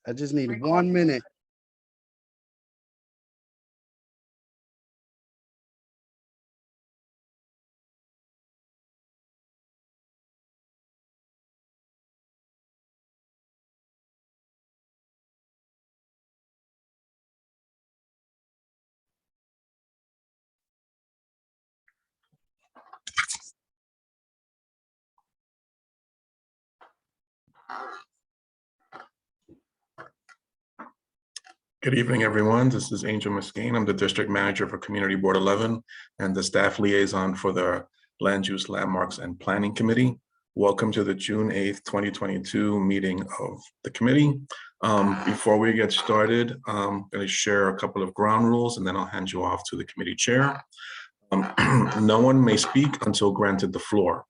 I just need 1 minute. Good evening, everyone. This is Angel Mesquine. I'm the District Manager for Community Board 11 and the Staff Liaison for the Land Use Landmarks and Planning Committee. Welcome to the June 8th, 2022 meeting of the committee. Before we get started, I'm going to share a couple of ground rules and then I'll hand you off to the committee chair. No one may speak until granted the floor.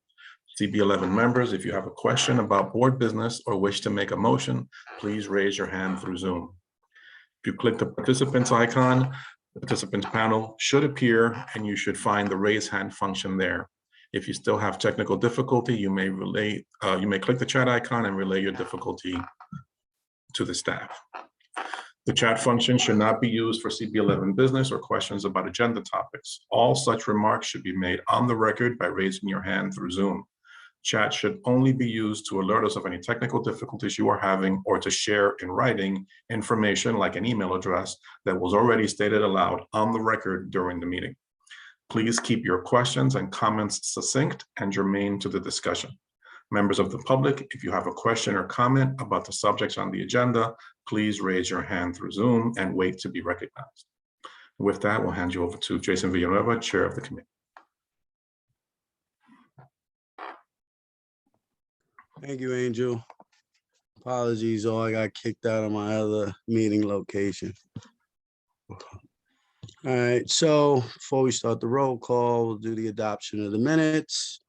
CB11 members, if you have a question about board business or wish to make a motion, please raise your hand through Zoom. If you click the participants icon, the participants panel should appear and you should find the raise hand function there. If you still have technical difficulty, you may click the chat icon and relay your difficulty to the staff. The chat function should not be used for CB11 business or questions about agenda topics. All such remarks should be made on the record by raising your hand through Zoom. Chat should only be used to alert us of any technical difficulties you are having or to share in writing information like an email address that was already stated aloud on the record during the meeting. Please keep your questions and comments succinct and germane to the discussion. Members of the public, if you have a question or comment about the subjects on the agenda, please raise your hand through Zoom and wait to be recognized. With that, we'll hand you over to Jason Villanueva, Chair of the committee. Thank you, Angel. Apologies, I got kicked out of my other meeting location. All right, so before we start the roll call, we'll do the adoption of the minutes.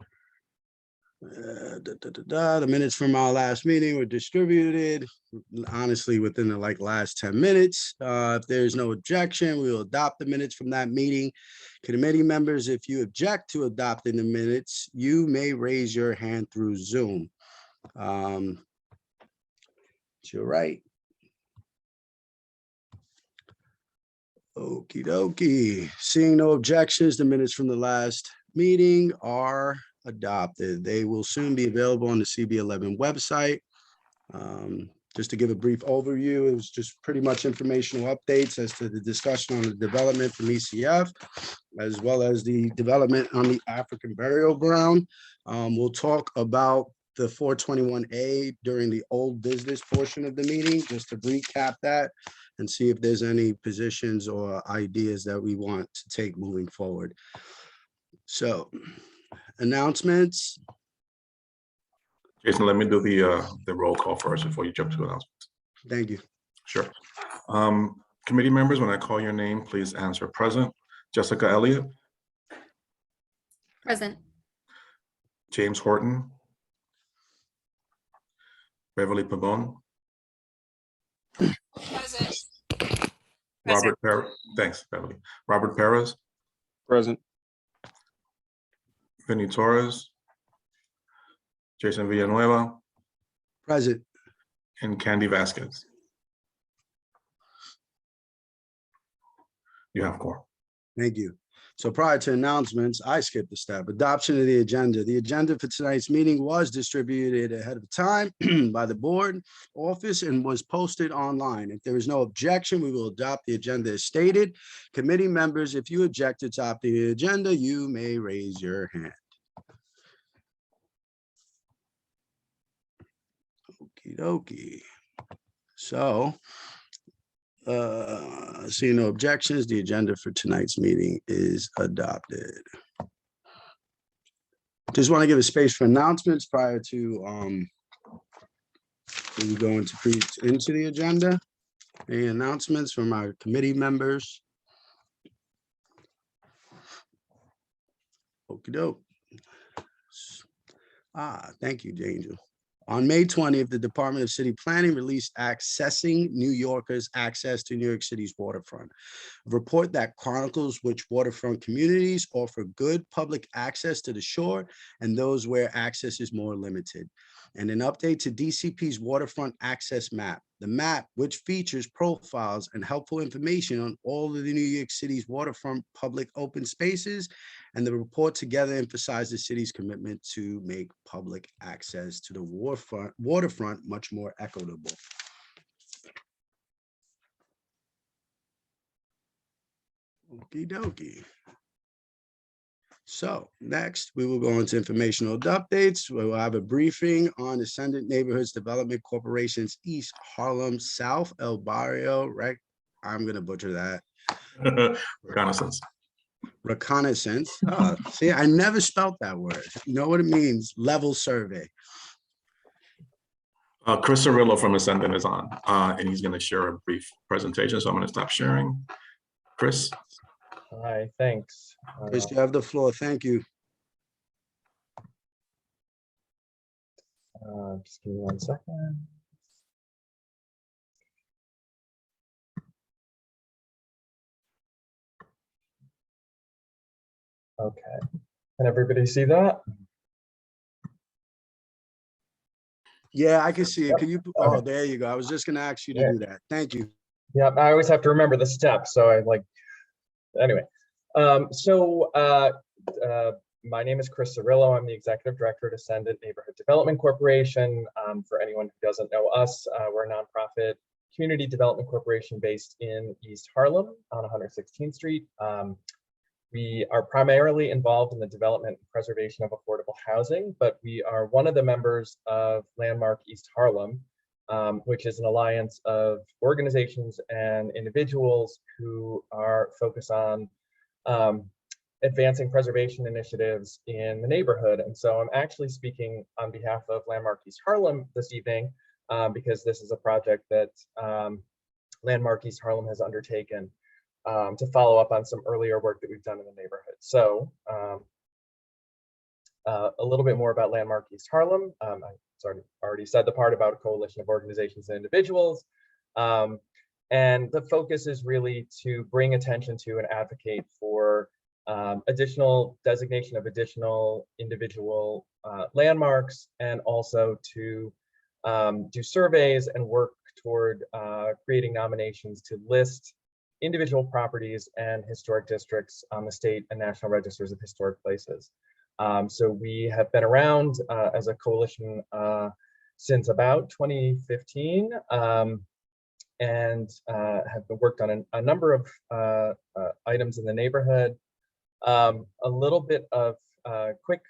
The minutes from our last meeting were distributed, honestly, within the last 10 minutes. If there's no objection, we will adopt the minutes from that meeting. Committee members, if you object to adopting the minutes, you may raise your hand through Zoom. To your right. Okie dokie. Seeing no objections, the minutes from the last meeting are adopted. They will soon be available on the CB11 website. Just to give a brief overview, it was just pretty much informational updates as to the discussion on the development from ECF, as well as the development on the African burial ground. We'll talk about the 421A during the old business portion of the meeting, just to recap that and see if there's any positions or ideas that we want to take moving forward. So, announcements. Jason, let me do the roll call first before you jump to announcements. Thank you. Sure. Committee members, when I call your name, please answer present. Jessica Elliott. Present. James Horton. Beverly Pabon. Present. Robert Perez. Thanks, Beverly. Robert Perez. Present. Vinny Torres. Jason Villanueva. Present. And Candy Vasquez. You have quorum. Thank you. So prior to announcements, I skipped a step. Adoption of the agenda. The agenda for tonight's meeting was distributed ahead of time by the board office and was posted online. If there is no objection, we will adopt the agenda as stated. Committee members, if you object to adopting the agenda, you may raise your hand. Okie dokie. So, seeing no objections, the agenda for tonight's meeting is adopted. Just want to give a space for announcements prior to we go into the agenda. Any announcements from our committee members? Okie doke. Thank you, Angel. On May 20th, the Department of City Planning released Accessing New Yorkers' Access to New York City's Waterfront, a report that chronicles which waterfront communities offer good public access to the shore and those where access is more limited, and an update to DCP's Waterfront Access Map. The map, which features profiles and helpful information on all of the New York City's waterfront public open spaces, and the report together emphasize the city's commitment to make public access to the waterfront much more equitable. Okie dokie. So next, we will go into informational updates. We will have a briefing on Ascendant Neighborhoods Development Corporation's East Harlem South El Barrio. I'm going to butcher that. Reconnaissance. Reconnaissance. Oh, see, I never spelt that word. You know what it means? Level survey. Chris Cirillo from Ascendant is on, and he's going to share a brief presentation. So I'm going to stop sharing. Chris. Hi, thanks. Chris, you have the floor. Thank you. Just give me 1 second. Okay, can everybody see that? Yeah, I can see it. Can you? Oh, Okay. there you go. I was just going to ask you to do that. Thank you. Yeah, I always have to remember the steps, so I like, anyway. My name is Chris Cirillo. I'm the Executive Director at Ascendant Neighborhood Development Corporation. For anyone who doesn't know us, we're a nonprofit community development corporation based in East Harlem on 116th Street. We are primarily involved in the development and preservation of affordable housing, but we are one of the members of Landmark East Harlem, which is an alliance of organizations and individuals who are focused on advancing preservation initiatives in the neighborhood. And so I'm actually speaking on behalf of Landmark East Harlem this evening, because this is a project that Landmark East Harlem has undertaken to follow up on some earlier work that we've done in the neighborhood. So a little bit more about Landmark East Harlem. I already said the part about a coalition of organizations and individuals. And the focus is really to bring attention to and advocate for additional designation of additional individual landmarks, and also to do surveys and work toward creating nominations to list individual properties and historic districts on the state and national registers of historic places. So we have been around as a coalition since about 2015, and have worked on a number of items in the neighborhood. A little bit of quick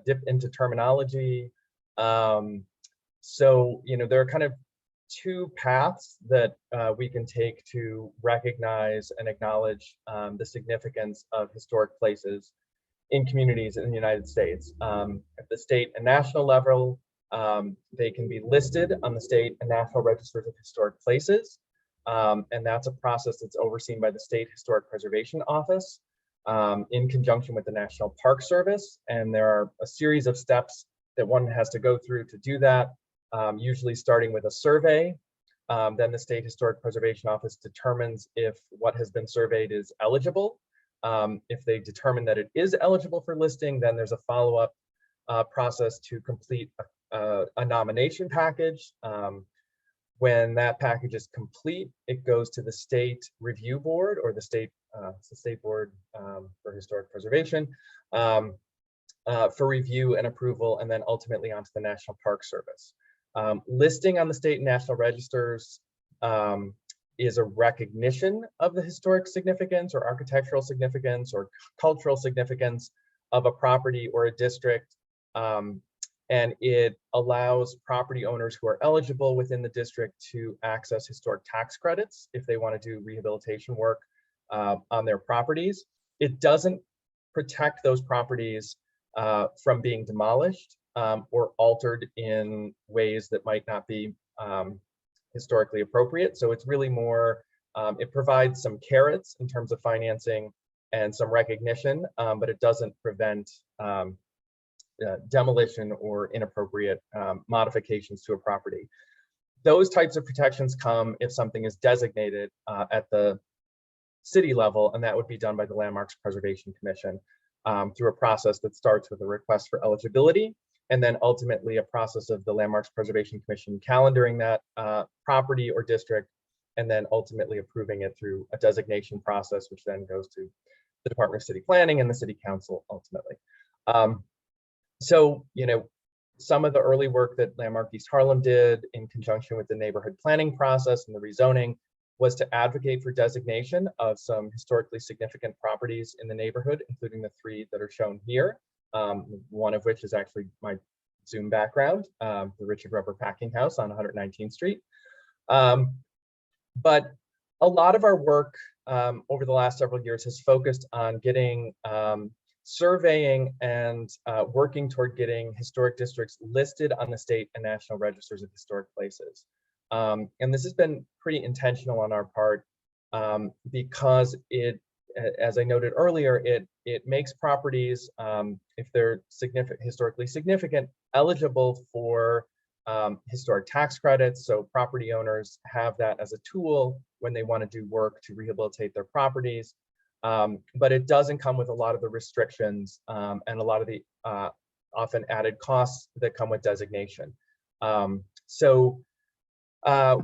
dip into terminology. So, there are kind of two paths that we can take to recognize and acknowledge the significance of historic places in communities in the United States. At the state and national level, they can be listed on the state and national registers of historic places. And that's a process that's overseen by the State Historic Preservation Office in conjunction with the National Park Service. And there are a series of steps that one has to go through to do that. Usually starting with a survey. Then the State Historic Preservation Office determines if what has been surveyed is eligible. If they determine that it is eligible for listing, then there's a follow-up process to complete a nomination package. When that package is complete, it goes to the State Review Board, or the State Board for Historic Preservation, for review and approval, and then ultimately onto the National Park Service. Listing on the state and national registers is a recognition of the historic significance or architectural significance or cultural significance of a property or a district. And it allows property owners who are eligible within the district to access historic tax credits if they want to do rehabilitation work on their properties. It doesn't protect those properties from being demolished or altered in ways that might not be historically appropriate. So it's really more, it provides some carrots in terms of financing and some recognition, but it doesn't prevent demolition or inappropriate modifications to a property. Those types of protections come if something is designated at the city level, and that would be done by the Landmarks Preservation Commission through a process that starts with a request for eligibility, and then ultimately a process of the Landmarks Preservation Commission calendaring that property or district, and then ultimately approving it through a designation process, which then goes to the Department of City Planning and the City Council ultimately. So, you know, some of the early work that Landmark East Harlem did in conjunction with the neighborhood planning process and the rezoning was to advocate for designation of some historically significant properties in the neighborhood, including the 3 that are shown here, one of which is actually my Zoom background, the Richard Rubber Packing House on 119th Street. But a lot of our work over the last several years has focused on getting surveying and working toward getting historic districts listed on the state and national registers of historic places. And this has been pretty intentional on our part because it, as I noted earlier, it makes properties, if they're historically significant, eligible for historic tax credits. So property owners have that as a tool when they want to do work to rehabilitate their properties. But it doesn't come with a lot of the restrictions and a lot of the often added costs that come with designation.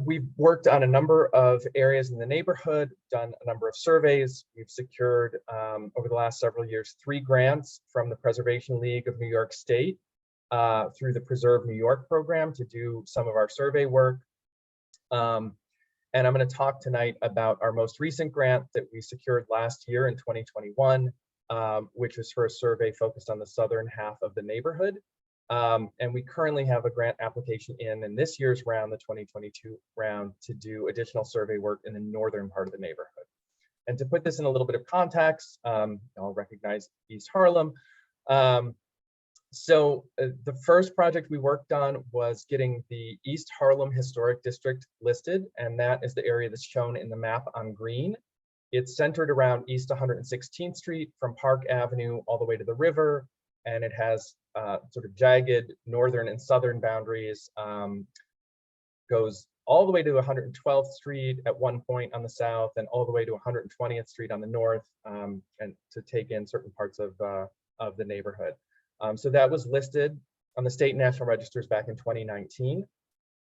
We've worked on a number of areas in the neighborhood, done a number of surveys. We've secured over the last several years 3 grants from the Preservation League of New York State through the Preserve New York program to do some of our survey work. And I'm going to talk tonight about our most recent grant that we secured last year in 2021, which was for a survey focused on the southern half of the neighborhood. And we currently have a grant application in this year's round, the 2022 round, to do additional survey work in the northern part of the neighborhood. And to put this in a little bit of context, I'll recognize East Harlem. The first project we worked on was getting the East Harlem Historic District listed, and that is the area that's shown in the map on green. It's centered around East 116th Street from Park Avenue all the way to the river, and it has sort of jagged northern and southern boundaries, goes all the way to 112th Street at one point on the south, and all the way to 120th Street on the north, and to take in certain parts of the neighborhood. So that was listed on the state and national registers back in 2019.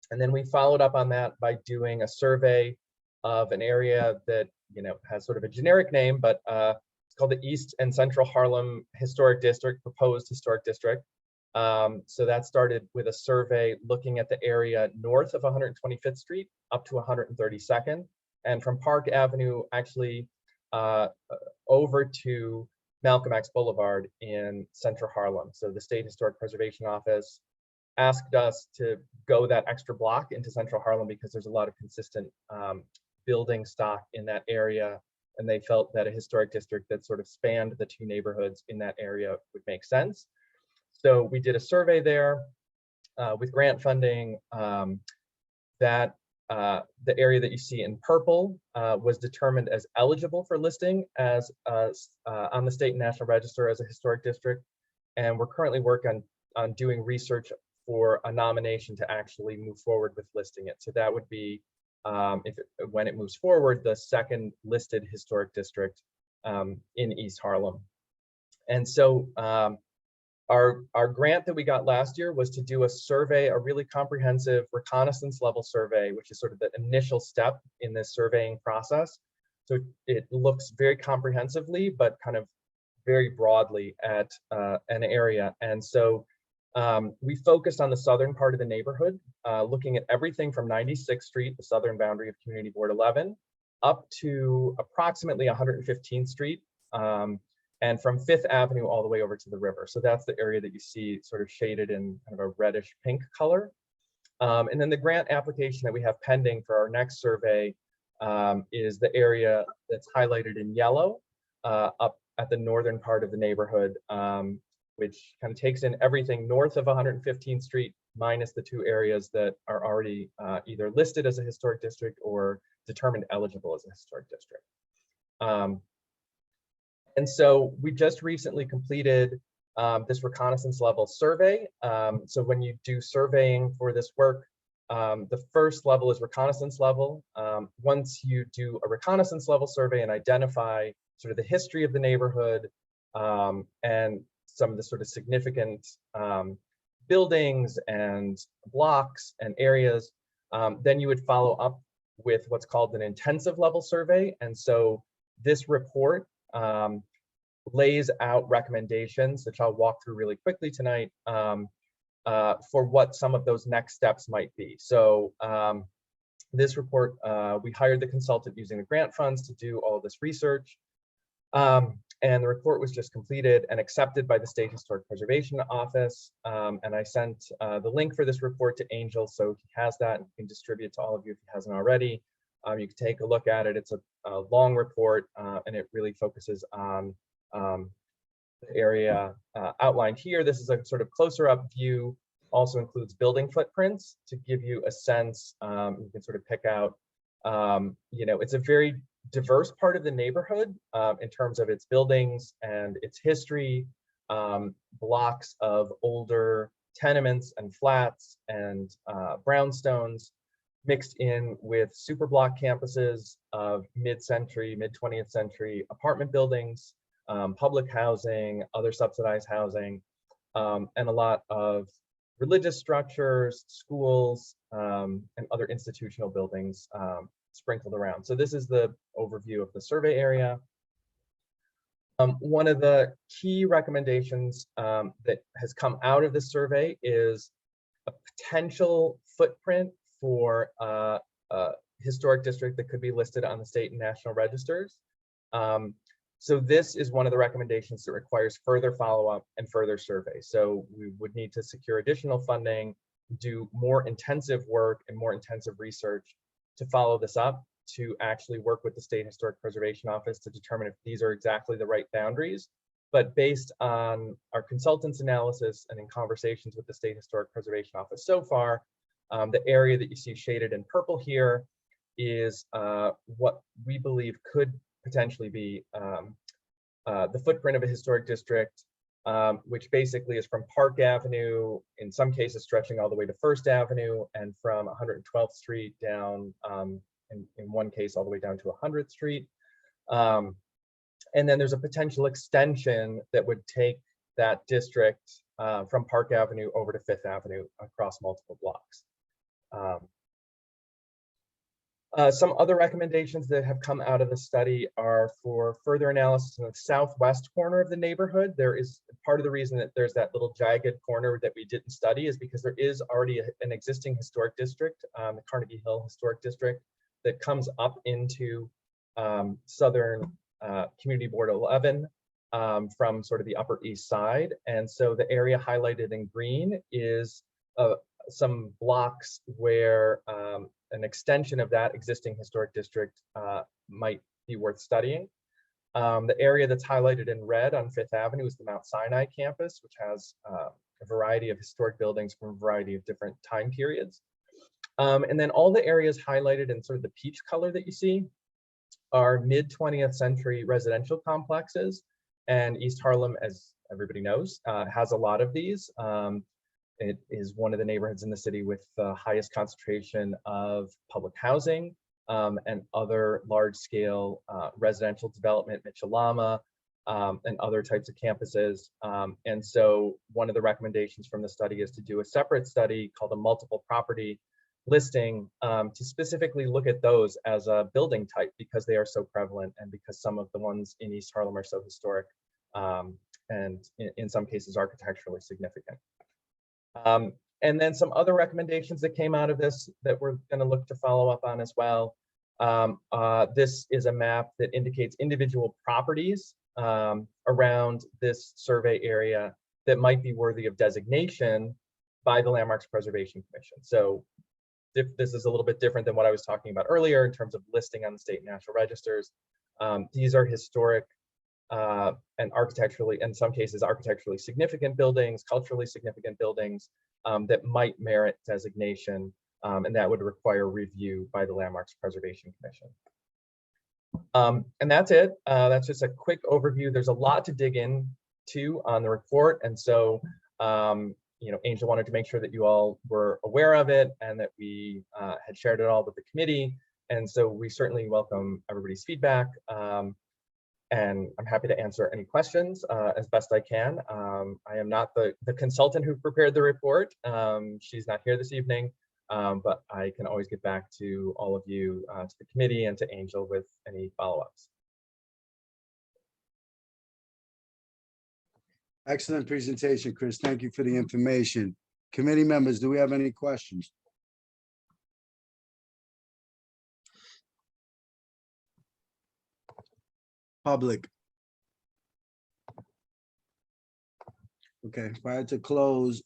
And then we followed up on that by doing a survey of an area that, you know, has sort of a generic name, but it's called the East and Central Harlem Historic District, Proposed Historic District. So that started with a survey looking at the area north of 125th Street up to 132nd, and from Park Avenue actually over to Malcolm X Boulevard in Central Harlem. So the State Historic Preservation Office asked us to go that extra block into Central Harlem because there's a lot of consistent building stock in that area, and they felt that a historic district that sort of spanned the 2 neighborhoods in that area would make sense. So we did a survey there with grant funding. The area that you see in purple was determined as eligible for listing as on the state and national register as a historic district. And we're currently working on doing research for a nomination to actually move forward with listing it. So that would be, when it moves forward, the 2nd listed historic district in East Harlem. And so our grant that we got last year was to do a survey, a really comprehensive reconnaissance level survey, which is sort of the initial step in this surveying process. So it looks very comprehensively, but kind of very broadly at an area. And so we focused on the southern part of the neighborhood, looking at everything from 96th Street, the southern boundary of Community Board 11, up to approximately 115th Street, and from 5th Avenue all the way over to the river. So that's the area that you see sort of shaded in kind of a reddish pink color. And then the grant application that we have pending for our next survey is the area that's highlighted in yellow up at the northern part of the neighborhood, which kind of takes in everything north of 115th Street minus the 2 areas that are already either listed as a historic district or determined eligible as a historic district. And so we just recently completed this reconnaissance level survey. So when you do surveying for this work, the first level is reconnaissance level. Once you do a reconnaissance level survey and identify sort of the history of the neighborhood and some of the sort of significant buildings and blocks and areas, then you would follow up with what's called an intensive level survey. And so this report lays out recommendations, which I'll walk through really quickly tonight, for what some of those next steps might be. So this report, we hired the consultant using the grant funds to do all of this research. And the report was just completed and accepted by the State Historic Preservation Office. And I sent the link for this report to Angel, so he has that and can distribute to all of you if he hasn't already. You can take a look at it. It's a long report, and it really focuses on the area outlined here. This is a sort of closer up view, also includes building footprints to give you a sense. You can sort of pick out, it's a very diverse part of the neighborhood in terms of its buildings and its history, blocks of older tenements and flats and brownstones mixed in with super block campuses of mid-century, mid-20th century apartment buildings, public housing, other subsidized housing, and a lot of religious structures, schools, and other institutional buildings sprinkled around. So this is the overview of the survey area. One of the key recommendations that has come out of this survey is a potential footprint for a historic district that could be listed on the state and national registers. So this is one of the recommendations that requires further follow-up and further survey. So we would need to secure additional funding, do more intensive work and more intensive research to follow this up, to actually work with the State Historic Preservation Office to determine if these are exactly the right boundaries. But based on our consultant's analysis and in conversations with the State Historic Preservation Office so far, the area that you see shaded in purple here is what we believe could potentially be the footprint of a historic district, which basically is from Park Avenue, in some cases stretching all the way to First Avenue, and from 112th Street down, in one case, all the way down to 100th Street. And then there's a potential extension that would take that district from Park Avenue over to Fifth Avenue across multiple blocks. Some other recommendations that have come out of the study are for further analysis in the southwest corner of the neighborhood. There is part of the reason that there's that little jagged corner that we didn't study is because there is already an existing historic district, the Carnegie Hill Historic District, that comes up into Southern Community Board 11 from sort of the Upper East Side. And so the area highlighted in green is some blocks where an extension of that existing historic district might be worth studying. The area that's highlighted in red on Fifth Avenue is the Mount Sinai campus, which has a variety of historic buildings from a variety of different time periods. And then all the areas highlighted in sort of the peach color that you see are mid-20th century residential complexes. And East Harlem, as everybody knows, has a lot of these. It is one of the neighborhoods in the city with the highest concentration of public housing and other large-scale residential development, Mitchell-Lama, and other types of campuses. And so one of the recommendations from the study is to do a separate study called a multiple property listing to specifically look at those as a building type because they are so prevalent and because some of the ones in East Harlem are so historic and in some cases architecturally significant. And then some other recommendations that came out of this that we're going to look to follow up on as well. This is a map that indicates individual properties around this survey area that might be worthy of designation by the Landmarks Preservation Commission. So this is a little bit different than what I was talking about earlier in terms of listing on the state and national registers. These are historic and architecturally, in some cases, architecturally significant buildings, culturally significant buildings that might merit designation, and that would require review by the Landmarks Preservation Commission. And that's it. That's just a quick overview. There's a lot to dig in too on the report. And so, Angel wanted to make sure that you all were aware of it and that we had shared it all with the committee. And so we certainly welcome everybody's feedback. And I'm happy to answer any questions as best I can. I am not the consultant who prepared the report. She's not here this evening, but I can always get back to all of you, to the committee and to Angel with any follow-ups. Excellent presentation, Chris. Thank you for the information. Committee members, do we have any questions? Public. Okay, prior to close,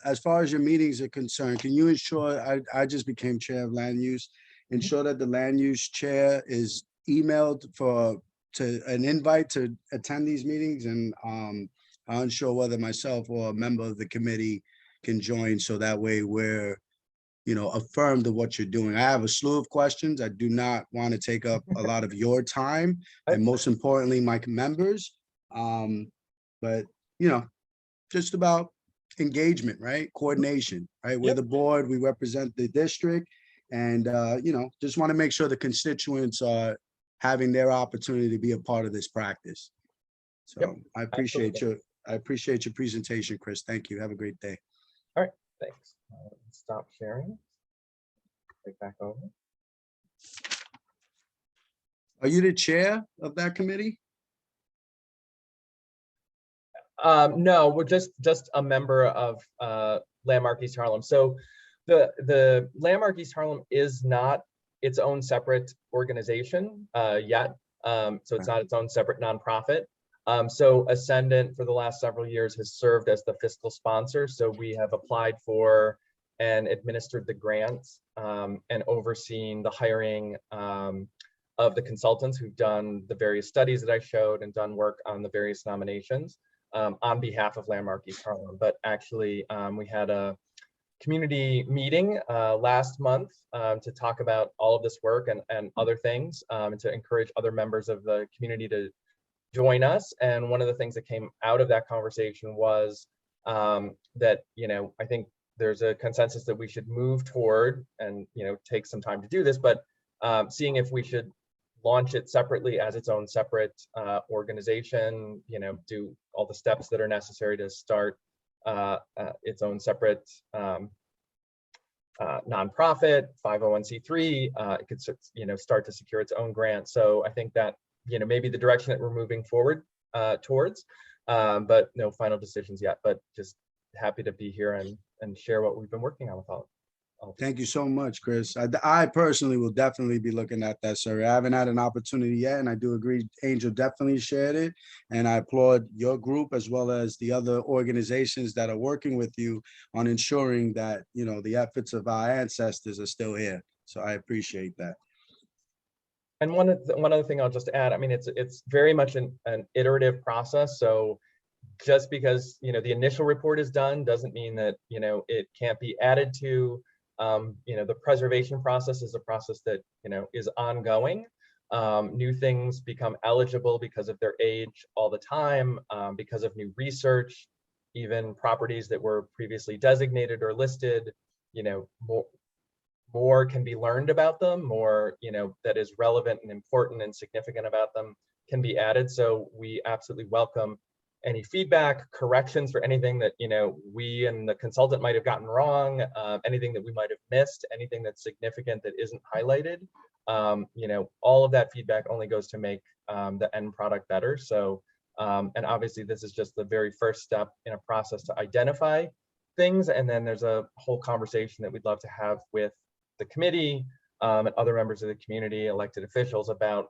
as far as your meetings are concerned, can you ensure, I just became chair of land use, ensure that the land use chair is emailed to an invite to attend these meetings, and I'm unsure whether myself or a member of the committee can join, so that way we're affirmed of what you're doing. I have a slew of questions. I do not want to take up a lot of your time, and most importantly, my members. But just about engagement, right? Coordination, right? We're Yep. the board, we represent the district, and just want to make sure the constituents are having their opportunity to be a part of this practice. So Yep, I appreciate your presentation, Chris. Thank you. Have a great day. All right, thanks. Stop sharing. Take back over. Are you the chair of that committee? No, we're just a member of Landmark East Harlem. So the Landmark East Harlem is not its own separate organization yet. So it's not its own separate nonprofit. So Ascendant for the last several years has served as the fiscal sponsor. So we have applied for and administered the grants and overseen the hiring of the consultants who've done the various studies that I showed and done work on the various nominations on behalf of Landmark East Harlem. But actually, we had a community meeting last month to talk about all of this work and other things, and to encourage other members of the community to join us. And one of the things that came out of that conversation was that, I think there's a consensus that we should move toward and, take some time to do this, but seeing if we should launch it separately as its own separate organization, do all the steps that are necessary to start its own separate nonprofit, 501c3, it could start to secure its own grant. So I think that maybe the direction that we're moving forward towards, but no final decisions yet. But just happy to be here and share what we've been working on with all. Thank you so much, Chris. I personally will definitely be looking at that survey. I haven't had an opportunity yet, and I do agree Angel definitely shared it. And I applaud your group as well as the other organizations that are working with you on ensuring that, the efforts of our ancestors are still here. So I appreciate that. And one other thing I'll just add, I mean, it's very much an iterative process. So just because, the initial report is done doesn't mean that, it can't be added to. The preservation process is a process that, is ongoing. New things become eligible because of their age all the time, because of new research, even properties that were previously designated or listed, more can be learned about them, more, that is relevant and important and significant about them can be added. So we absolutely welcome any feedback, corrections for anything that, we and the consultant might have gotten wrong, anything that we might have missed, anything that's significant that isn't highlighted. All of that feedback only goes to make the end product better. So, and obviously this is just the very first step in a process to identify things. And then there's a whole conversation that we'd love to have with the committee and other members of the community, elected officials, about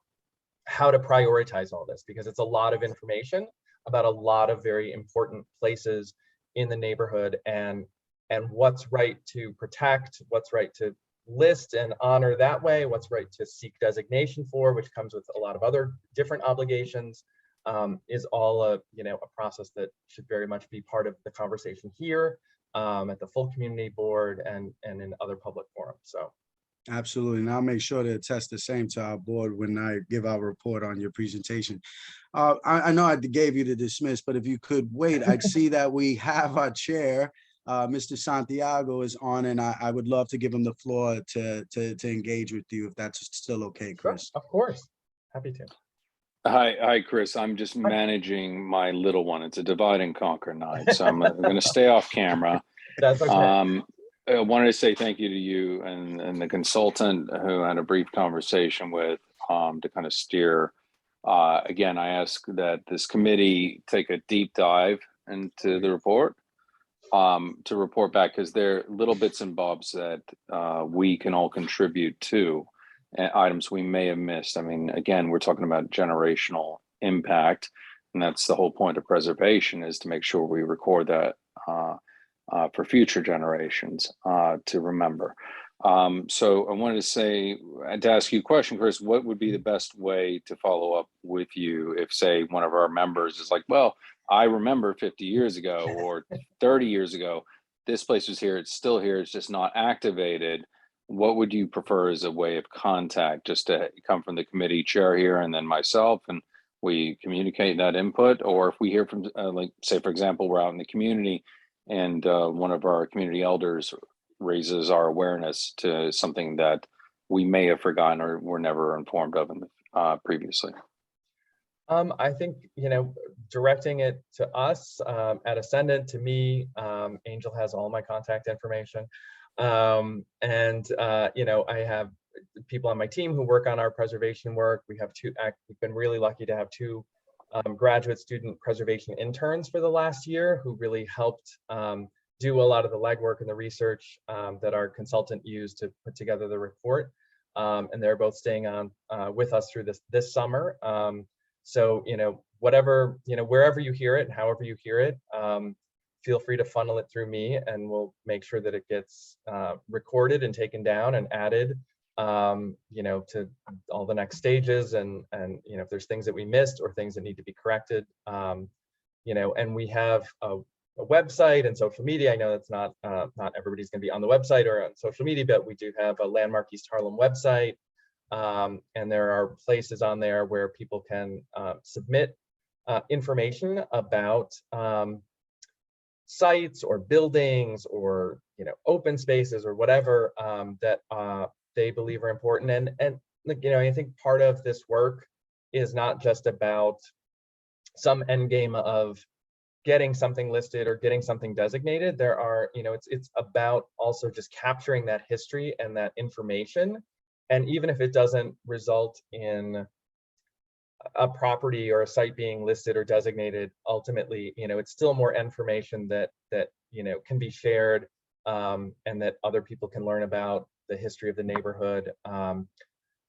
how to prioritize all this, because it's a lot of information about a lot of very important places in the neighborhood, and what's right to protect, what's right to list and honor that way, what's right to seek designation for, which comes with a lot of other different obligations, is all a process that should very much be part of the conversation here at the full community board and in other public forums. So Absolutely. And I'll make sure to attest the same to our board when I give our report on your presentation. I know I gave you to dismiss, but if you could wait, I'd see that we have our chair. Mr. Santiago is on, and I would love to give him the floor to engage with you if that's still okay, Sure, Chris. of course, happy to. Hi, Chris. I'm just managing my little one. It's a divide and conquer night, so I'm going to stay off camera. That's okay. I wanted to say thank you to you and the consultant who had a brief conversation with to kind of steer. Again, I ask that this committee take a deep dive into the report to report back, because there are little bits and bobs that we can all contribute to, items we may have missed. I mean, again, we're talking about generational impact, and that's the whole point of preservation, is to make sure we record that for future generations to remember. So I wanted to say, to ask you a question, Chris, what would be the best way to follow up with you if, say, one of our members is like, well, I remember 50 years ago or 30 years ago, this place was here, it's still here, it's just not activated. What would you prefer as a way of contact, just to come from the committee chair here and then myself, and we communicate that input? Or if we hear from, like, say, for example, we're out in the community and one of our community elders raises our awareness to something that we may have forgotten or were never informed of previously. I think, directing it to us at Ascendant, to me, Angel has all my contact information. I have people on my team who work on our preservation work. We've been really lucky to have two graduate student preservation interns for the last year who really helped do a lot of the legwork and the research that our consultant used to put together the report. And they're both staying on with us through this summer. So, whatever, wherever you hear it and however you hear it, feel free to funnel it through me, and we'll make sure that it gets recorded and taken down and added, to all the next stages. And if there's things that we missed or things that need to be corrected, and we have a website and social media. I know that's not everybody's going to be on the website or on social media, but we do have a Landmark East Harlem website. And there are places on there where people can submit information about sites or buildings or open spaces or whatever that they believe are important. And I think part of this work is not just about some end game of getting something listed or getting something designated. There are, it's about also just capturing that history and that information. And even if it doesn't result in a property or a site being listed or designated, ultimately, it's still more information that can be shared, and that other people can learn about the history of the neighborhood.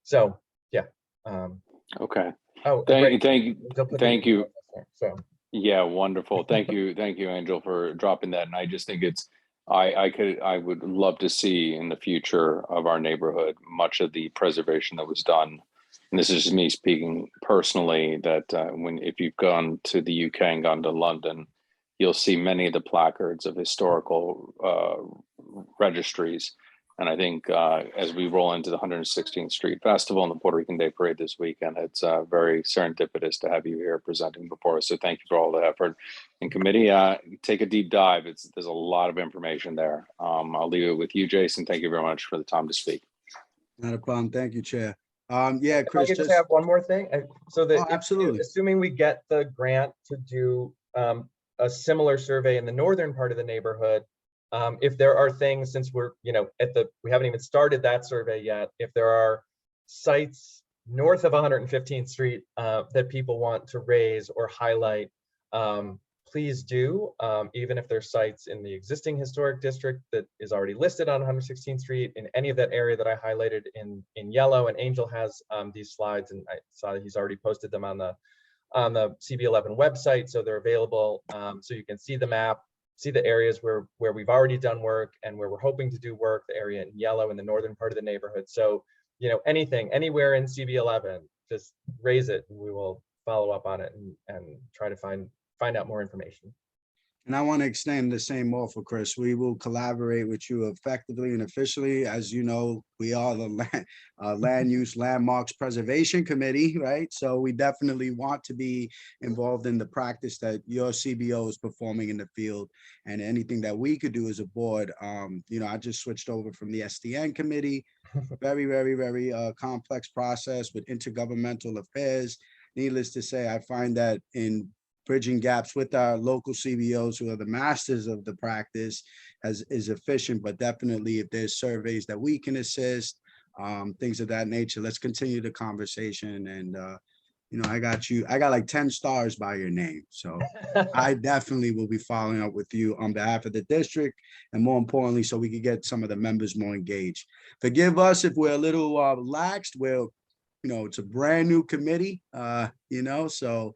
So yeah. Okay. Oh, thank you. So yeah, wonderful. Thank you, Angel, for dropping that. And I just think I would love to see in the future of our neighborhood much of the preservation that was done. And this is me speaking personally, that if you've gone to the UK and gone to London, you'll see many of the placards of historical registries. And I think as we roll into the 116th Street Festival and the Puerto Rican Day Parade this weekend, it's very serendipitous to have you here presenting before us. So thank you for all the effort. And committee, take a deep dive. There's a lot of information there. I'll leave it with you, Jason. Thank you very much for the time to speak. Not a problem. Thank you, Chair. Yeah, Chris. I just have one more thing. So that absolutely. Assuming we get the grant to do a similar survey in the northern part of the neighborhood, if there are things, since we're we haven't even started that survey yet, if there are sites north of 115th Street that people want to raise or highlight, please do, even if there's sites in the existing historic district that is already listed on 116th Street, in any of that area that I highlighted in yellow. And Angel has these slides, and I saw that he's already posted them on the CB11 website, so they're available, so you can see the map, see the areas where we've already done work and where we're hoping to do work, the area in yellow in the northern part of the neighborhood. So, anything, anywhere in CB11, just raise it and we will follow up on it and try to find out more information. And I want to extend the same offer, Chris. We will collaborate with you effectively and officially. As you know, we are the Land Use Landmarks Preservation Committee, right? So we definitely want to be involved in the practice that your CBO is performing in the field, and anything that we could do as a board. I just switched over from the SDN committee. Very, very, very complex process with intergovernmental affairs. Needless to say, I find that in bridging gaps with our local CBOs, who are the masters of the practice, is efficient. But definitely, if there's surveys that we can assist, things of that nature, let's continue the conversation. And I got you. I got like 10 stars by your name, so I definitely will be following up with you on behalf of the district, and more importantly, so we can get some of the members more engaged. Forgive us if we're a little laxed. It's a brand new committee, so.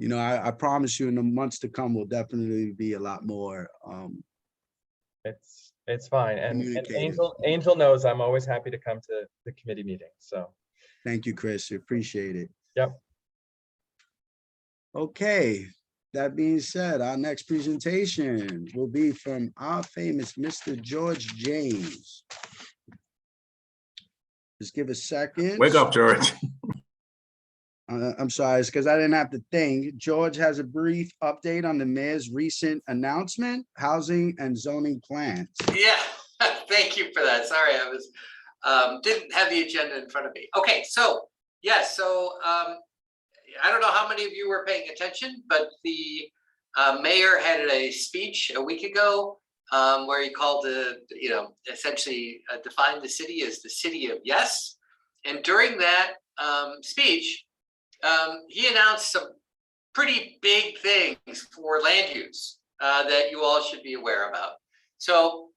I promise you in the months to come, will definitely be a lot more. It's fine. And Communicative. Angel knows I'm always happy to come to the committee meeting. So Thank you, Chris. Appreciate it. Yep. Okay. That being said, our next presentation will be from our famous Mr. George James. Just give a second. Wake up, George. I'm sorry, it's because I didn't have to think. George has a brief update on the mayor's recent announcement, housing and zoning plans. Yeah, thank you for that. Sorry, I was didn't have the agenda in front of me. Okay, so yes, I don't know how many of you were paying attention, but the mayor had a speech a week ago where he called essentially defined the city as the city of yes. And during that speech, he announced some pretty big things for land use that you all should be aware about. So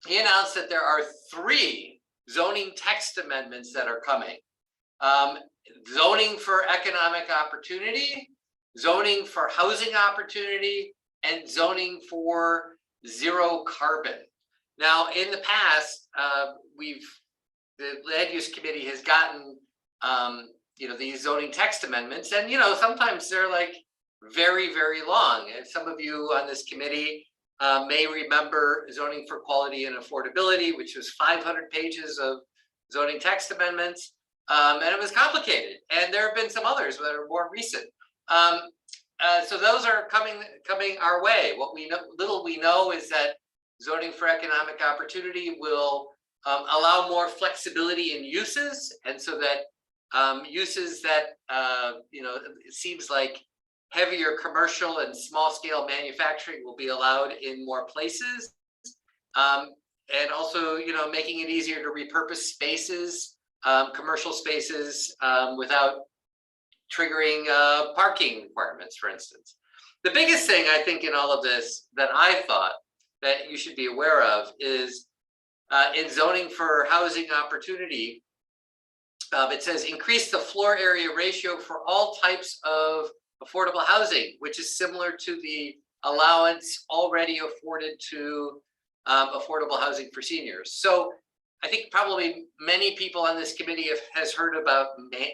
he announced that there are 3 zoning text amendments that are coming. Zoning for economic opportunity, zoning for housing opportunity, and zoning for zero carbon. Now, in the past, the land use committee has gotten these zoning text amendments, and sometimes they're like very, very long. And some of you on this committee may remember zoning for quality and affordability, which was 500 pages of zoning text amendments, and it was complicated. And there have been some others that are more recent. So those are coming our way. What little we know is that zoning for economic opportunity will allow more flexibility in uses, and so that uses that it seems like heavier commercial and small scale manufacturing will be allowed in more places, and also making it easier to repurpose spaces, commercial spaces, without triggering parking requirements, for instance. The biggest thing I think in all of this that I thought that you should be aware of is in zoning for housing opportunity, it says increase the floor area ratio for all types of affordable housing, which is similar to the allowance already afforded to affordable housing for seniors. So I think probably many people on this committee has heard about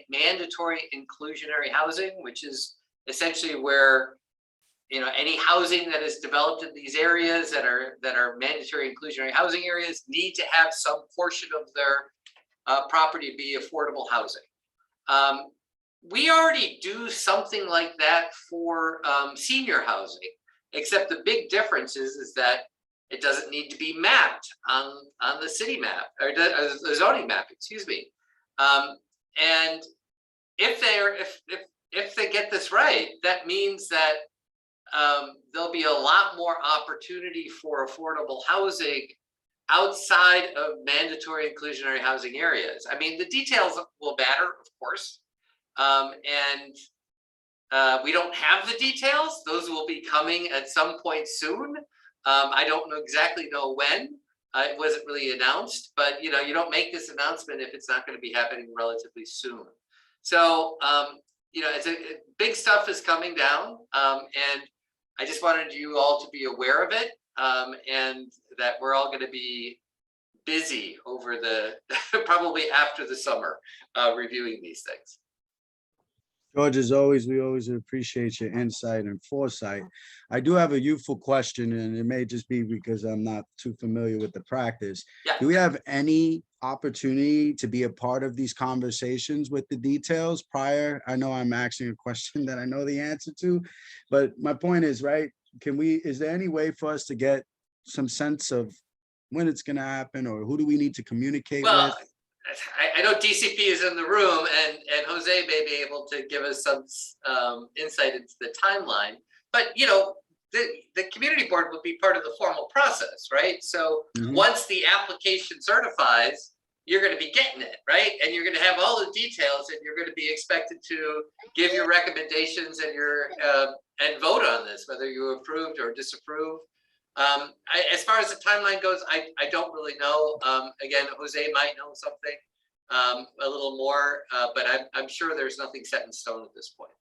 mandatory inclusionary housing, which is essentially where any housing that is developed in these areas that are mandatory inclusionary housing areas need to have some portion of their property be affordable housing. We already do something like that for senior housing, except the big difference is that it doesn't need to be mapped on the city map or the zoning map, excuse me. And if they get this right, that means that there'll be a lot more opportunity for affordable housing outside of mandatory inclusionary housing areas. I mean, the details will matter, of course. And we don't have the details. Those will be coming at some point soon. I don't exactly know when. It wasn't really announced, but you don't make this announcement if it's not going to be happening relatively soon. So it's big stuff is coming down, and I just wanted you all to be aware of it, and that we're all going to be busy over the probably after the summer reviewing these things. George, as always, we always appreciate your insight and foresight. I do have a youthful question, and it may just be because I'm not too familiar with the practice. Yeah. Do we have any opportunity to be a part of these conversations with the details prior? I know I'm asking a question that I know the answer to, but my point is, right, is there any way for us to get some sense of when it's gonna happen, or who do we need to communicate with? Well, I know DCP is in the room, and Jose may be able to give us some insight into the timeline. But the community board will be part of the formal process, right? So Mhm. once the application certifies, you're going to be getting it, right? And you're going to have all the details, and you're going to be expected to give your recommendations and and vote on this, whether you approved or disapprove. As far as the timeline goes, I don't really know. Again, Jose might know something a little more, but I'm sure there's nothing set in stone at this point.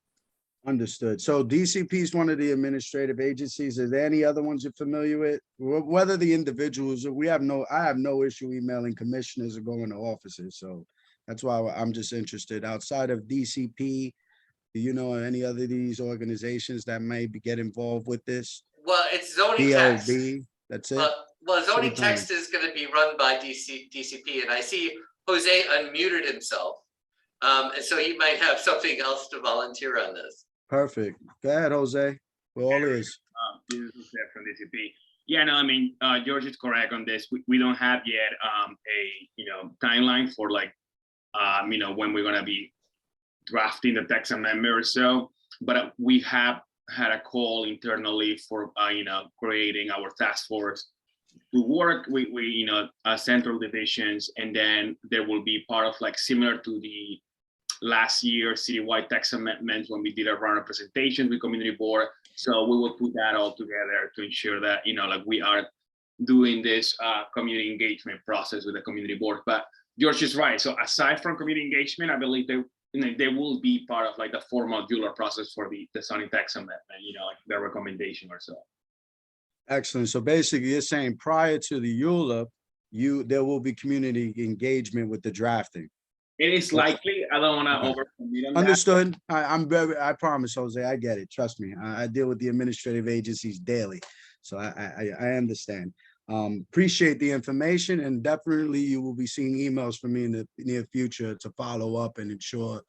Understood. So DCP is one of the administrative agencies. Are there any other ones you're familiar with? Whether the individuals, I have no issue emailing commissioners or going to offices. So that's why I'm just interested. Outside of DCP, do you know any other of these organizations that may get involved with this? Well, it's zoning text. DLB, that's it? Well, zoning City planning. text is going to be run by DCP, and I see Jose unmuted himself, and so he might have something else to volunteer on this. Perfect. Go ahead, Jose. We're all ears. This is Jose from DCP. Yeah, no, I mean, George is correct on this. We don't have yet a timeline for like when we're gonna be drafting the text amendment or so. But we have had a call internally for creating our task force to work with central divisions, and then there will be part of like similar to the last year citywide text amendments when we did a round of presentations with community board. So we will put that all together to ensure that like we are doing this community engagement process with the community board. But George is right. So aside from community engagement, I believe they will be part of like the formal Euler process for the zoning text amendment, like the recommendation or so. Excellent. So basically you're saying prior to the Euler, there will be community engagement with the drafting. It is likely. I don't want to overcommit on that. Understood. I promise, Jose, I get it. Trust me. I deal with the administrative agencies daily. So I understand. Appreciate the information, and definitely you will be seeing emails from me in the near future to follow up and ensure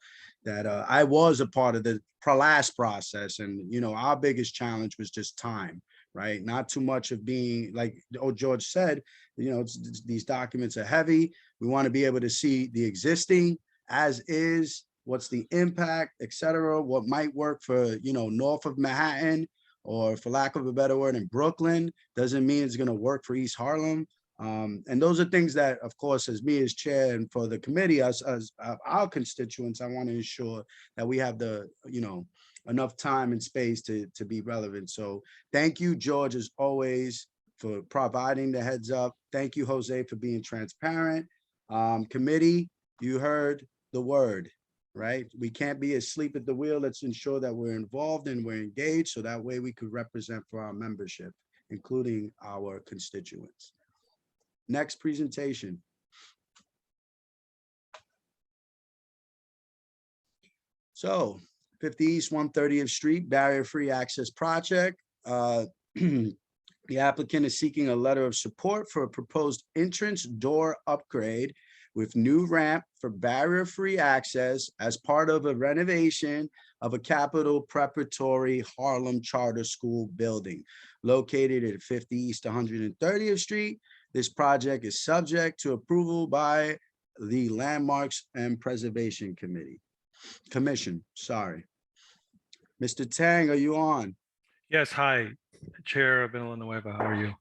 that I was a part of the last process. And, our biggest challenge was just time, right? Not too much of being like George said, these documents are heavy. We want to be able to see the existing as is, what's the impact, et cetera, what might work for, north of Manhattan, or for lack of a better word, in Brooklyn, doesn't mean it's going to work for East Harlem. And those are things that, of course, as me as chair and for the committee, as our constituents, I want to ensure that we have the, enough time and space to be relevant. So thank you, George, as always, for providing the heads up. Thank you, Jose, for being transparent. Committee, you heard the word, right? We can't be asleep at the wheel. Let's ensure that we're involved and we're engaged, so that way we could represent for our membership, including our constituents. Next presentation. So 50 East 130th Street barrier-free access project. The applicant is seeking a letter of support for a proposed entrance door upgrade with new ramp for barrier-free access as part of a renovation of a Capital Preparatory Harlem Charter School building located at 50 East 130th Street. This project is subject to approval by the Landmarks and Preservation Commission. Sorry. Mr. Tang, are you on? Yes, hi, Chair Villanueva, how are you?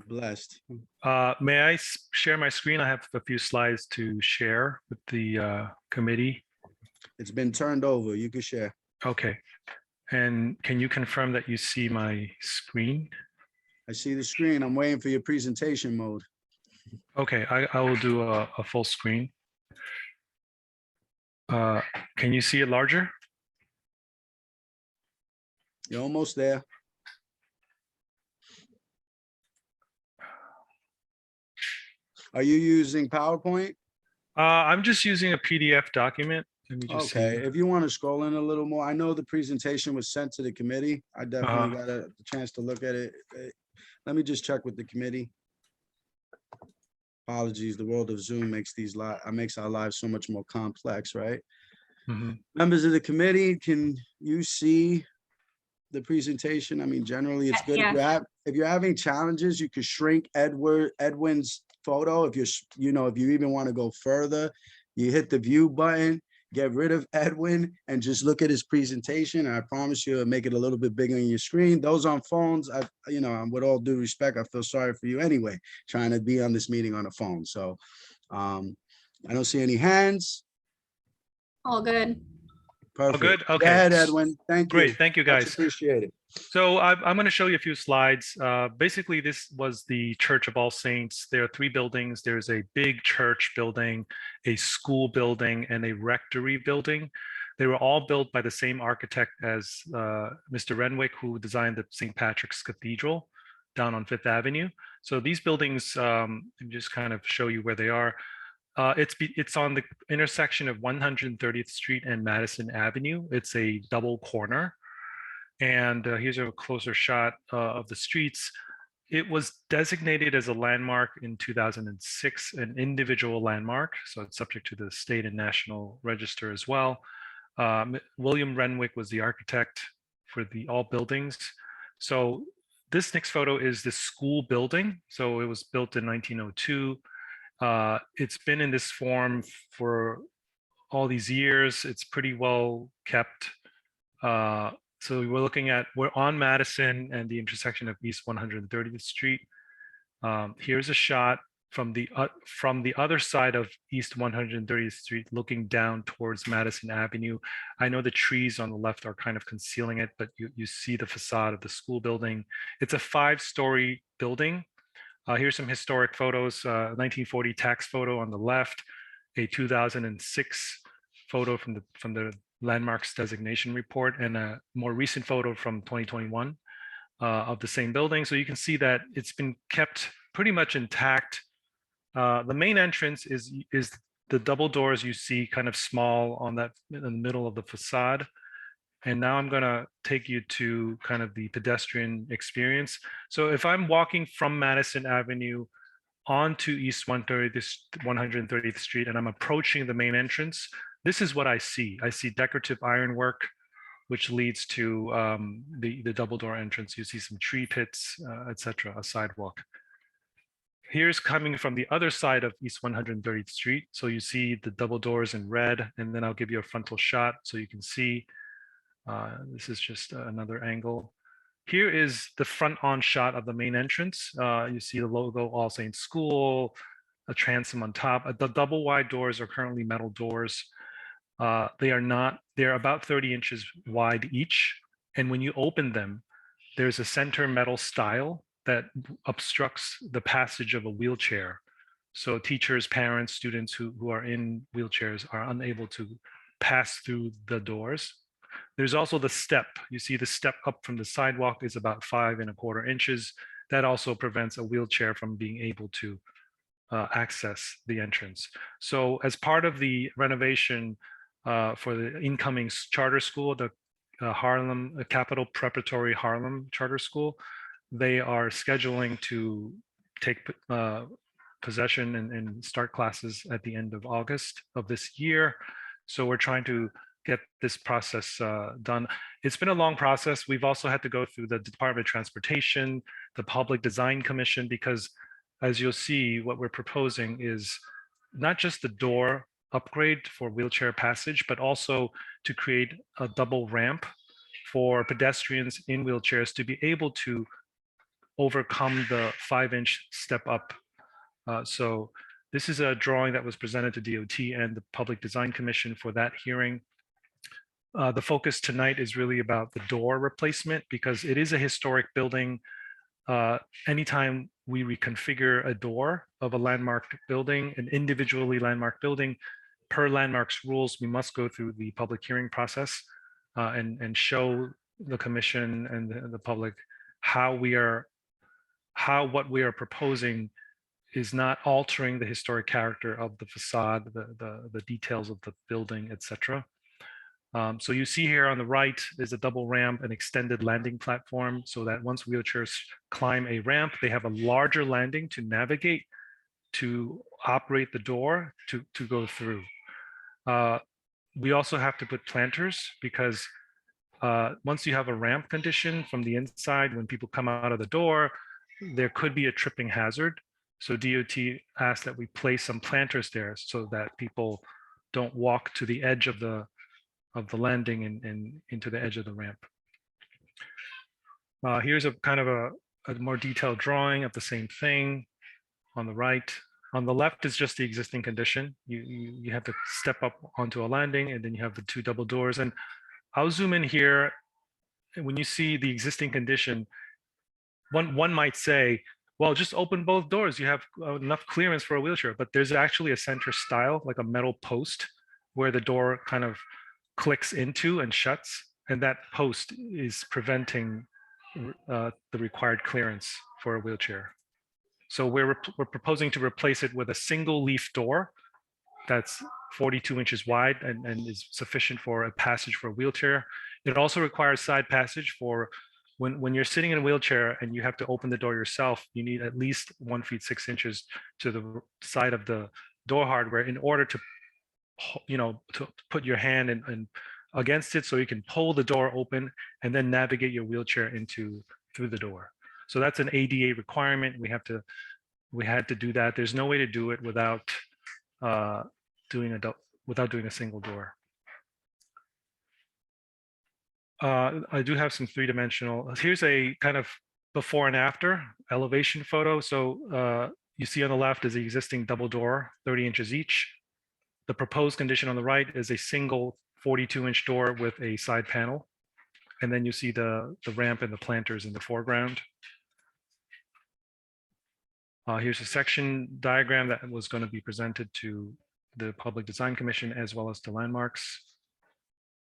Blessed. May I share my screen? I have a few slides to share with the committee. It's been turned over. You can share. Okay. And can you confirm that you see my screen? I see the screen. I'm waiting for your presentation mode. Okay, I will do a full screen. Can you see it larger? You're almost there. Are you using PowerPoint? I'm just using a PDF document. Let me just Okay, see. if you want to scroll in a little more, I know the presentation was sent to the committee. I definitely got a chance to look at it. Let me just check with the committee. Apologies, the world of Zoom makes makes our lives so much more complex, right? Mhm. Members of the committee, can you see the presentation? I mean, generally, it's good. If you're having challenges, you could shrink Edwin's photo. If if you even want to go further, you hit the view button, get rid of Edwin, and just look at his presentation. I promise you, it'll make it a little bit bigger on your screen. Those on phones, with all due respect, I feel sorry for you anyway, trying to be on this meeting on a phone. So, I don't see any hands. All good. Perfect. good? Go Okay. ahead, Edwin. Thank you. Great. Thank you, Much guys. appreciated. So I'm going to show you a few slides. Basically, this was the Church of All Saints. There are 3 buildings. There's a big church building, a school building, and a rectory building. They were all built by the same architect as Mr. Renwick, who designed the St. Patrick's Cathedral down on Fifth Avenue. So these buildings, just kind of show you where they are. It's on the intersection of 130th Street and Madison Avenue. It's a double corner. And here's a closer shot of the streets. It was designated as a landmark in 2006, an individual landmark. So it's subject to the state and national register as well. William Renwick was the architect for all buildings. So this next photo is the school building. So it was built in 1902. It's been in this form for all these years. It's pretty well kept. So we're on Madison and the intersection of East 130th Street. Here's a shot from the other side of East 130th Street, looking down towards Madison Avenue. I know the trees on the left are kind of concealing it, but you see the facade of the school building. It's a 5-story building. Here's some historic photos, 1940 tax photo on the left, a 2006 photo from the landmarks designation report, and a more recent photo from 2021 of the same building. So you can see that it's been kept pretty much intact. The main entrance is the double doors you see kind of small on that in the middle of the facade. And now I'm going to take you to kind of the pedestrian experience. So if I'm walking from Madison Avenue onto East 130th Street and I'm approaching the main entrance, this is what I see. I see decorative ironwork, which leads to the double door entrance. You see some tree pits, etc., a sidewalk. Here's coming from the other side of East 130th Street. So you see the double doors in red, and then I'll give you a frontal shot so you can see. This is just another angle. Here is the front-on shot of the main entrance. You see the logo, All Saints School, a transom on top. The double wide doors are currently metal doors. They're about 30 inches wide each. And when you open them, there's a center metal stile that obstructs the passage of a wheelchair. So teachers, parents, students who are in wheelchairs are unable to pass through the doors. There's also the step. You see the step up from the sidewalk is about 5¼ inches. That also prevents a wheelchair from being able to access the entrance. So as part of the renovation for the incoming charter school, the Capital Preparatory Harlem Charter School, they are scheduling to take possession and start classes at the end of August of this year. So we're trying to get this process done. It's been a long process. We've also had to go through the Department of Transportation, the Public Design Commission, because as you'll see, what we're proposing is not just the door upgrade for wheelchair passage, but also to create a double ramp for pedestrians in wheelchairs to be able to overcome the 5-inch step up. So this is a drawing that was presented to DOT and the Public Design Commission for that hearing. The focus tonight is really about the door replacement because it is a historic building. Anytime we reconfigure a door of a landmark building, an individually landmark building, per landmarks rules, we must go through the public hearing process and show the commission and the public how what we are proposing is not altering the historic character of the facade, the details of the building, etc. So you see here on the right is a double ramp, an extended landing platform, so that once wheelchairs climb a ramp, they have a larger landing to navigate, to operate the door, to go through. We also have to put planters because once you have a ramp condition from the inside, when people come out of the door, there could be a tripping hazard. So DOT asked that we place some planters there so that people don't walk to the edge of the landing and into the edge of the ramp. Here's a kind of a more detailed drawing of the same thing on the right. On the left is just the existing condition. You have to step up onto a landing, and then you have the two double doors. And I'll zoom in here. When you see the existing condition, one might say, well, just open both doors. You have enough clearance for a wheelchair, but there's actually a center stile, like a metal post, where the door kind of clicks into and shuts, and that post is preventing the required clearance for a wheelchair. So we're proposing to replace it with a single leaf door that's 42 inches wide and is sufficient for a passage for a wheelchair. It also requires side passage for when you're sitting in a wheelchair and you have to open the door yourself, you need at least 1 feet 6 inches to the side of the door hardware in order to, to put your hand and against it so you can pull the door open and then navigate your wheelchair through the door. So that's an ADA requirement. We had to do that. There's no way to do it without doing a single door. I do have some three-dimensional. Here's a kind of before and after elevation photo. So you see on the left is the existing double door, 30 inches each. The proposed condition on the right is a single 42-inch door with a side panel. And then you see the ramp and the planters in the foreground. Here's a section diagram that was going to be presented to the Public Design Commission as well as the landmarks,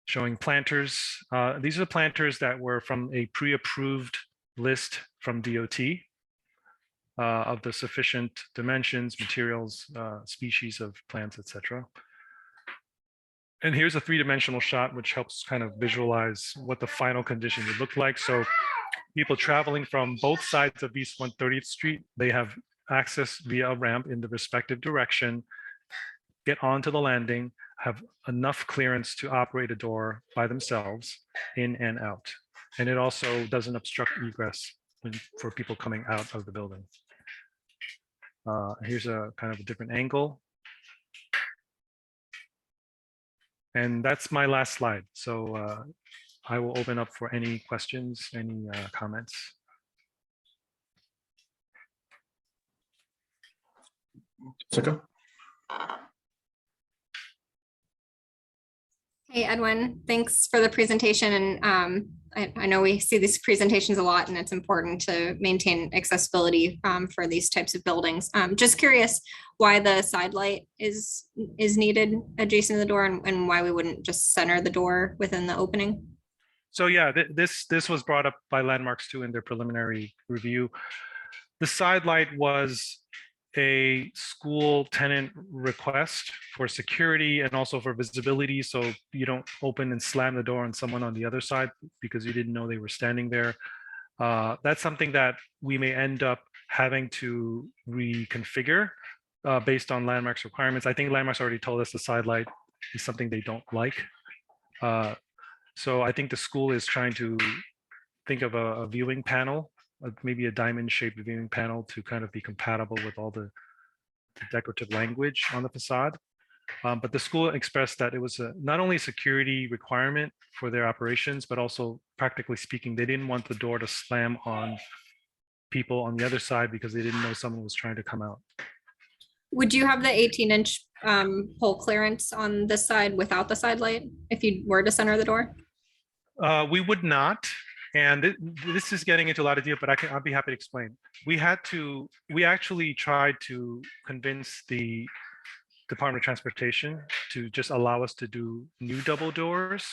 showing planters. These are the planters that were from a pre-approved list from DOT of the sufficient dimensions, materials, species of plants, etc. And here's a three-dimensional shot, which helps kind of visualize what the final condition would look like. So people traveling from both sides of East 130th Street, they have access via a ramp in the respective direction, get onto the landing, have enough clearance to operate a door by themselves in and out. And it also doesn't obstruct egress for people coming out of the building. Here's a kind of a different angle. And that's my last slide. So I will open up for any questions, any comments. Jessica? Hey, Edwin, thanks for the presentation. And I know we see these presentations a lot, and it's important to maintain accessibility for these types of buildings. Just curious why the side light is needed adjacent to the door, and why we wouldn't just center the door within the opening. So yeah, this was brought up by Landmarks too in their preliminary review. The side light was a school tenant request for security and also for visibility, so you don't open and slam the door on someone on the other side because you didn't know they were standing there. That's something that we may end up having to reconfigure based on Landmarks requirements. I think Landmarks already told us the side light is something they don't like. So I think the school is trying to think of a viewing panel, maybe a diamond-shaped viewing panel to kind of be compatible with all the decorative language on the facade. But the school expressed that it was not only a security requirement for their operations, but also practically speaking, they didn't want the door to slam on people on the other side because they didn't know someone was trying to come out. Would you have the 18-inch pole clearance on this side without the side light if you were to center the door? We would not. And this is getting into a lot of detail, but I'll be happy to explain. We actually tried to convince the Department of Transportation to just allow us to do new double doors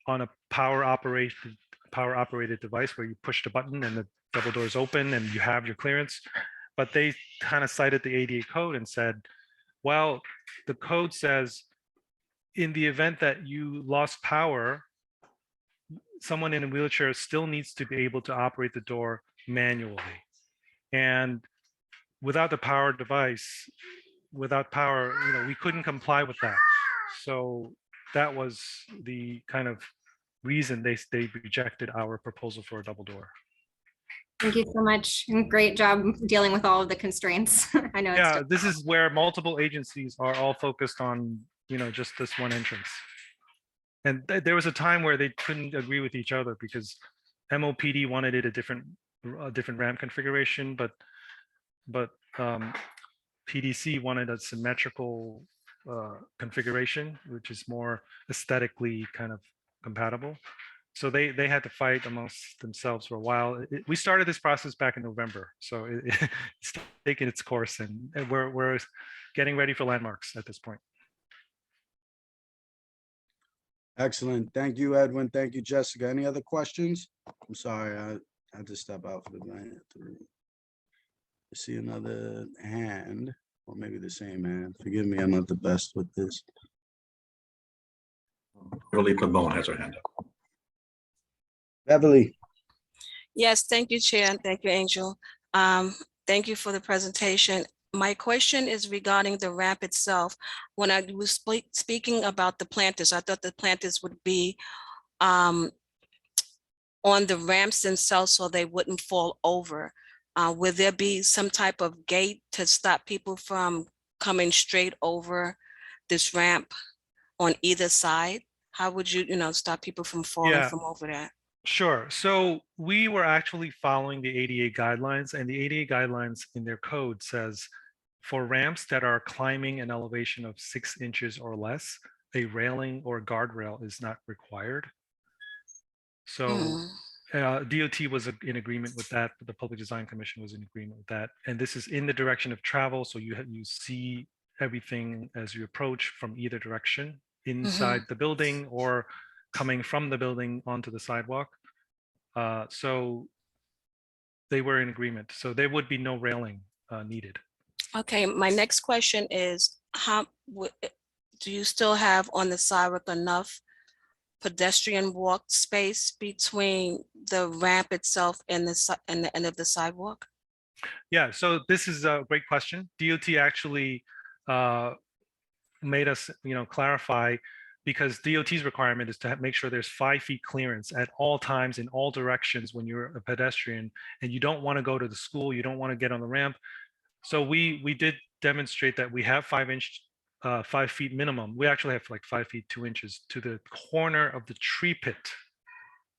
on a power operated device where you push the button and the double doors open and you have your clearance. but they kind of cited the ADA code and said, well, the code says in the event that you lost power, someone in a wheelchair still needs to be able to operate the door manually. And without the power device, without power, we couldn't comply with that. So that was the kind of reason they rejected our proposal for a double door. Thank you so much. And great job dealing with all of the constraints. I know. Yeah, this is where multiple agencies are all focused on, just this one entrance. And there was a time where they couldn't agree with each other because MOPD wanted it a different ramp configuration, but PDC wanted a symmetrical configuration, which is more aesthetically kind of compatible. So they had to fight amongst themselves for a while. We started this process back in November, so it's taken its course, and we're getting ready for landmarks at this point. Excellent. Thank you, Edwin. Thank you, Jessica. Any other questions? I'm sorry, I had to step out for the minute. I see another hand, or maybe the same hand. Forgive me, I'm not the best with this. Beverly Pabon has her hand up. Beverly. Yes, thank you, Chair, and thank you, Angel. Thank you for the presentation. My question is regarding the ramp itself. When I was speaking about the planters, I thought the planters would be on the ramps themselves so they wouldn't fall over. Will there be some type of gate to stop people from coming straight over this ramp on either side? How would you, stop people from falling from over that? Sure. So we were actually following the ADA guidelines, and the ADA guidelines in their code says for ramps that are climbing an elevation of 6 inches or less, a railing or guardrail is not required. So DOT was in agreement with that, but the Public Design Commission was in agreement with that. And this is in the direction of travel. So you see everything as you approach from either direction, inside the building or coming from the building onto the sidewalk. So they were in agreement. So there would be no railing needed. Okay, my next question is, do you still have on the sidewalk enough pedestrian walk space between the ramp itself and the end of the sidewalk? Yeah, so this is a great question. DOT actually made us, clarify, because DOT's requirement is to make sure there's 5 feet clearance at all times in all directions when you're a pedestrian, and you don't want to go to the school, you don't want to get on the ramp. So we did demonstrate that we have 5 feet minimum. We actually have like 5 feet 2 inches to the corner of the tree pit,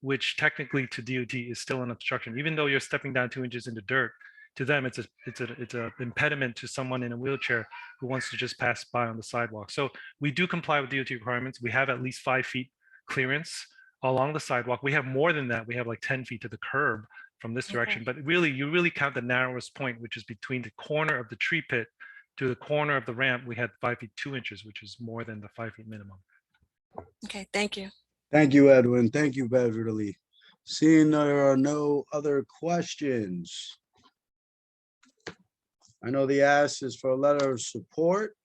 which technically to DOT is still an obstruction. Even though you're stepping down 2 inches into dirt, to them it's a impediment to someone in a wheelchair who wants to just pass by on the sidewalk. So we do comply with DOT requirements. We have at least 5 feet clearance along the sidewalk. We have more than that. We have like 10 feet to the curb from this direction, but really, you really count the narrowest point, which is between the corner of the tree pit to the corner of the ramp. We had 5 feet 2 inches, which is more than the 5 feet minimum. Okay, thank you. Thank you, Edwin. Thank you, Beverly. Seeing there are no other questions, I know the ask is for a letter of support.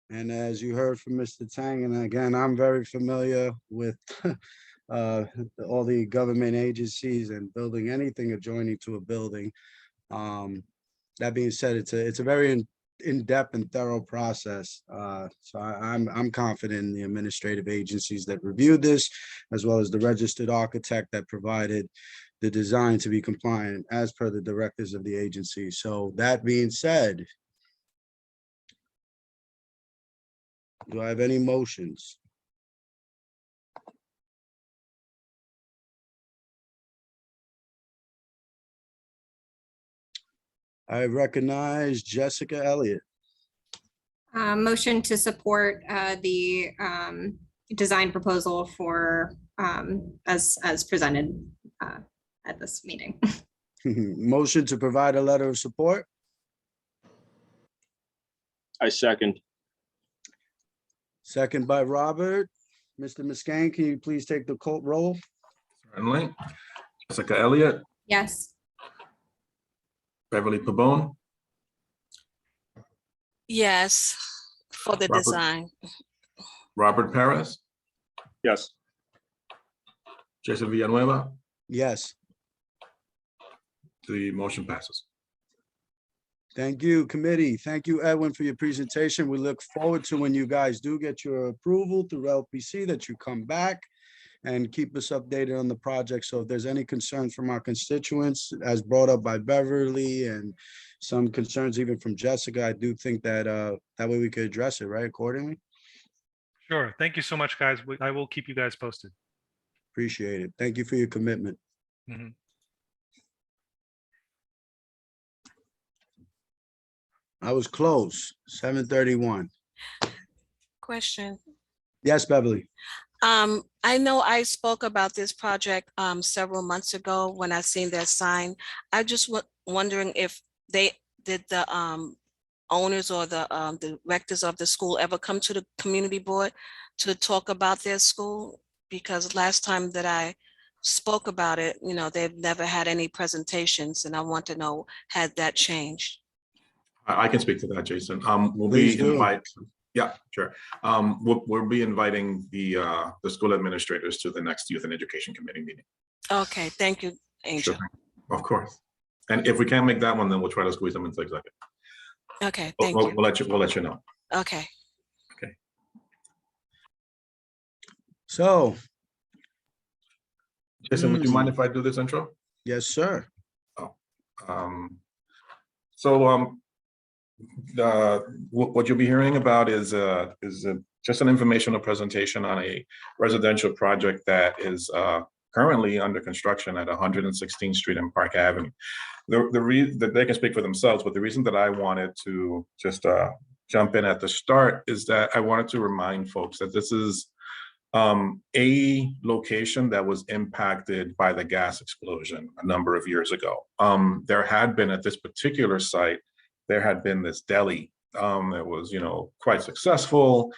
And as you heard from Mr. Tang, and again, I'm very familiar with all the government agencies and building anything adjoining to a building. That being said, it's a very in-depth and thorough process. So I'm confident in the administrative agencies that reviewed this, as well as the registered architect that provided the design to be compliant as per the directives of the agency. So that being said, do I have any motions? I recognize Jessica Elliott. Motion to support the design proposal for as presented at this meeting. Motion to provide a letter of support. I second. Second by Robert. Mr. Muscane, can you please take the roll? Certainly. Jessica Elliott, Yes. Beverly Pabon, Yes, for the Robert- design. Robert Perez, Yes. Jason Villanueva. Yes, The motion passes. thank you, committee. Thank you, Edwin, for your presentation. We look forward to when you guys do get your approval through LPC, that you come back and keep us updated on the project. So if there's any concerns from our constituents, as brought up by Beverly, and some concerns even from Jessica, I do think that that way we could address it, right, accordingly. Sure. Thank you so much, guys. I will keep you guys posted. Appreciate it. Thank you for your commitment. Mhm. I was close, 7:31. Question. Yes, Beverly. I know I spoke about this project several months ago when I seen that sign. I just wondering if they did the owners or the directors of the school ever come to the community board to talk about their school? Because last time that I spoke about it, you know, they've never had any presentations, and I want to know, had that changed? I can speak to that, Jason. We'll Please be do. Yeah, sure. We'll be inviting the school administrators to the next Youth and Education Committee meeting. Okay, thank you, Angel. Sure. Of course. And if we can't make that one, then we'll try to squeeze them into executive. Okay, thank We'll you. we'll let you know. Okay. So, Jason, would you mind if I do this intro? yes, sir. What you'll be hearing about is just an informational presentation on a residential project that is currently under construction at 116th Street and Park Avenue. The reason that they can speak for themselves, but the reason that I wanted to just jump in at the start is that I wanted to remind folks that this is a location that was impacted by the gas explosion a number of years ago. There had been at this particular site, there had been this deli that was, quite successful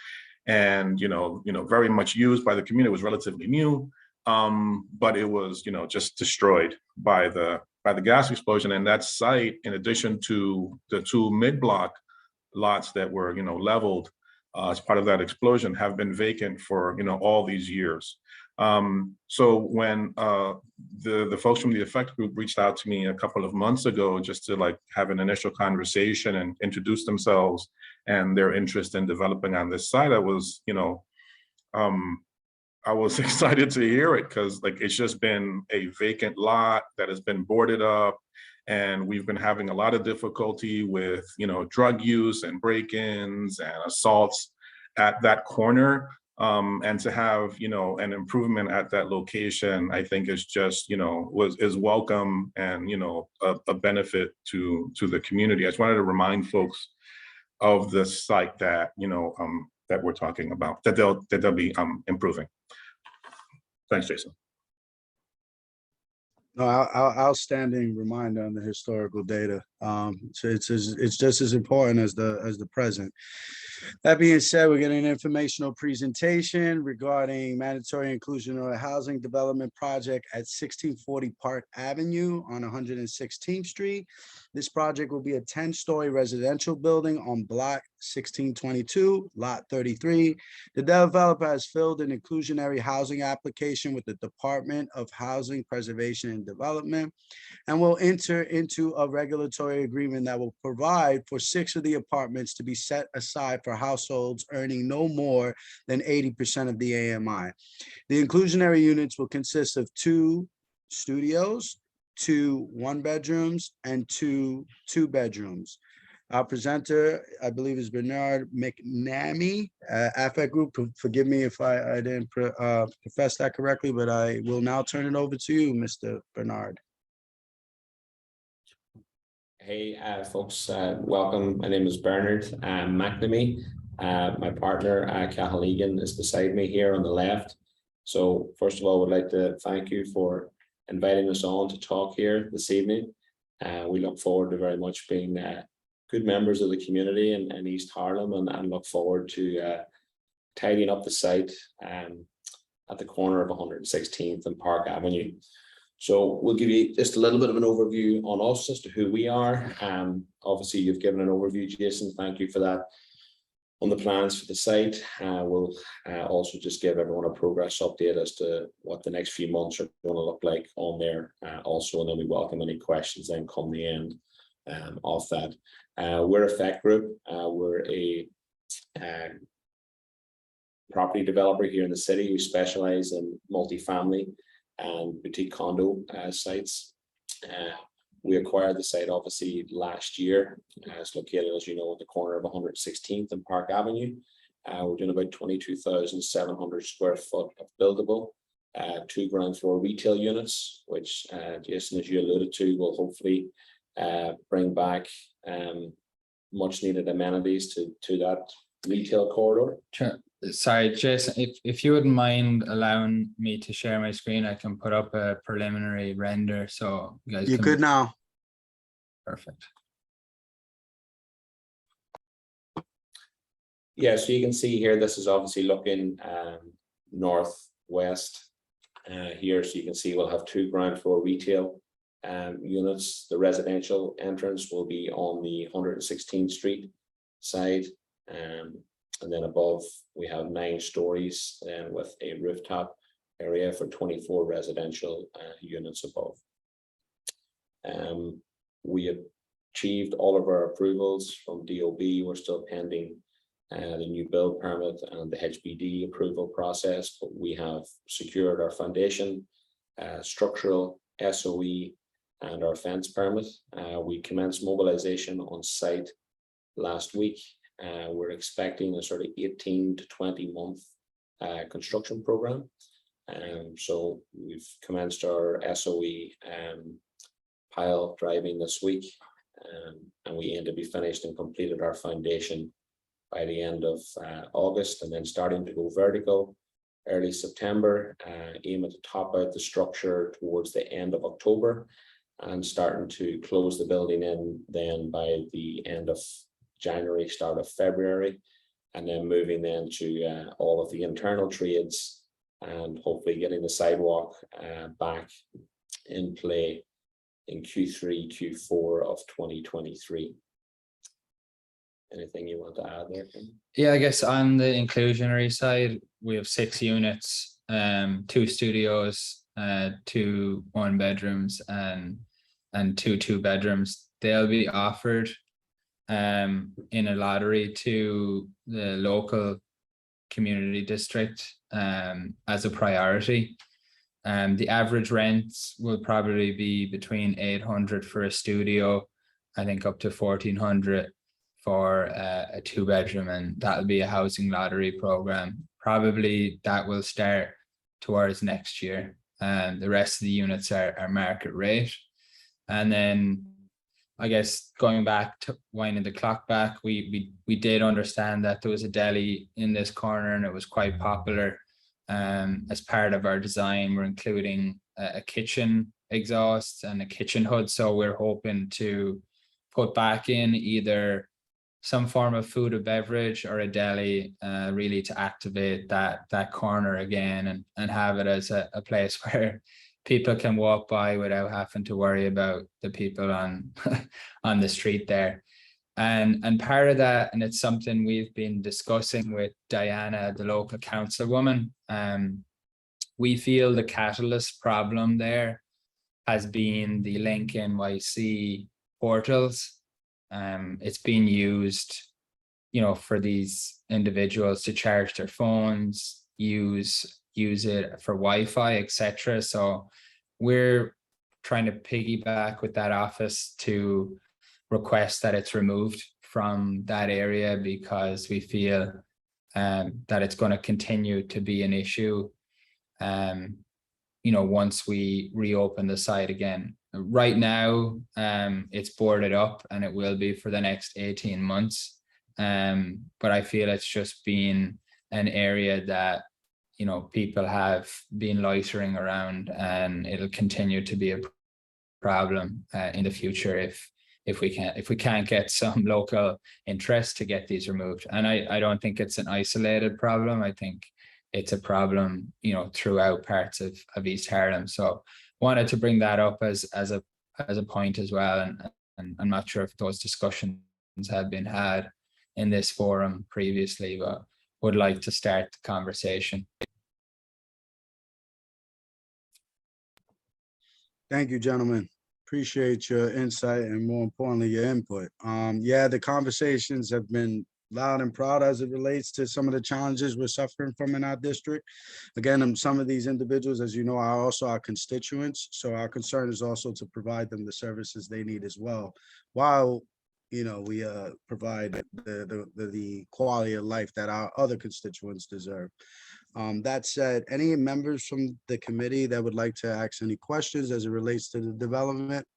and, very much used by the community. It was relatively new, but it was, just destroyed by the gas explosion. And that site, in addition to the two mid-block lots that were, leveled as part of that explosion, have been vacant for, all these years. So when the folks from the Effect Group reached out to me a couple of months ago, just to have an initial conversation and introduce themselves and their interest in developing on this site, I was excited to hear it, because it's just been a vacant lot that has been boarded up, and we've been having a lot of difficulty with drug use and break-ins and assaults at that corner. And to have an improvement at that location, I think is just is welcome and a benefit to the community. I just wanted to remind folks of the site that that we're talking about, that they'll be improving. Thanks, Jason. No, outstanding reminder on the historical data. So it's just as important as the present. That being said, we're getting an informational presentation regarding mandatory inclusionary housing development project at 1640 Park Avenue on 116th Street. This project will be a 10-story residential building on block 1622, lot 33. The developer has filled an inclusionary housing application with the Department of Housing Preservation and Development, and will enter into a regulatory agreement that will provide for 6 of the apartments to be set aside for households earning no more than 80% of the AMI. The inclusionary units will consist of 2 studios, 2 one-bedrooms, and 2 two-bedrooms. Our presenter, I believe, is Bernard McNamee, Affect Group. Forgive me if I didn't profess that correctly, but I will now turn it over to you, Mr. Bernard. Hey, folks, welcome. My name is Bernard McNamee. My partner, Cathal Egan, is beside me here on the left. So first of all, I would like to thank you for inviting us on to talk here this evening. We look forward to very much being good members of the community in East Harlem, and look forward to tidying up the site at the corner of 116th and Park Avenue. So we'll give you just a little bit of an overview on us as to who we are. Obviously, you've given an overview, Jason. Thank you for that. On the plans for the site, we'll also just give everyone a progress update as to what the next few months are going to look like on there also, and then we welcome any questions then come the end of that. We're Effect Group. We're a property developer here in the city who specialize in multifamily and boutique condo sites. We acquired the site obviously last year. It's located, as you know, at the corner of 116th and Park Avenue. We're doing about 22,700 square foot of buildable, 2 ground floor retail units, which Jason, as you alluded to, will hopefully bring back much needed amenities to that retail corridor. Sure. Sorry, Jason, if you wouldn't mind allowing me to share my screen, I can put up a preliminary render so you guys You can. good now? Perfect. Yeah, so you can see here, this is obviously looking northwest here. So you can see we'll have 2 ground floor retail units. The residential entrance will be on the 116th Street side. And then above, we have 9 stories and with a rooftop area for 24 residential units above. We have achieved all of our approvals from DOB. We're still pending the new build permit and the HBD approval process, but we have secured our foundation, structural SOE, and our fence permit. We commenced mobilization on site last week. We're expecting a sort of 18 to 20 month construction program. So we've commenced our SOE pile driving this week, and we aim to be finished and completed our foundation by the end of August, and then starting to go vertical early September, aim to top out the structure towards the end of October, and starting to close the building in then by the end of January, start of February, and then moving then to all of the internal trades and hopefully getting the sidewalk back in play in Q3, Q4 of 2023. Anything you want to add there, Ken? Yeah, I guess on the inclusionary side, we have 6 units, 2 studios, 2 1-bedrooms, and 2 2-bedrooms. They'll be offered in a lottery to the local community district as a priority. The average rents will probably be between 800 for a studio, I think up to 1,400 for a 2-bedroom, and that'll be a housing lottery program. Probably that will start towards next year, and the rest of the units are market rate. And then I guess going back to winding the clock back, we did understand that there was a deli in this corner and it was quite popular. As part of our design, we're including a kitchen exhaust and a kitchen hood. So we're hoping to put back in either some form of food or beverage or a deli, really to activate that corner again and have it as a place where people can walk by without having to worry about the people on on the street there. And part of that, and it's something we've been discussing with Diana, the local councilwoman, we feel the catalyst problem there has been the Link NYC portals. It's been used, for these individuals to charge their phones, use it for Wi-Fi, etc. So we're trying to piggyback with that office to request that it's removed from that area, because we feel that it's going to continue to be an issue once we reopen the site again. Right now it's boarded up and it will be for the next 18 months, but I feel it's just been an area that people have been loitering around, and it'll continue to be a problem in the future if we can't get some local interest to get these removed. And I don't think it's an isolated problem. I think it's a problem throughout parts of East Harlem. So wanted to bring that up as a point as well. And I'm not sure if those discussions have been had in this forum previously, but would like to start the conversation. Thank you, gentlemen. Appreciate your insight and more importantly, your input. Yeah, the conversations have been loud and proud as it relates to some of the challenges we're suffering from in our district. Again, some of these individuals, as you know, are also our constituents. So our concern is also to provide them the services they need as well, while we provide the quality of life that our other constituents deserve. That said, any members from the committee that would like to ask any questions as it relates to the development?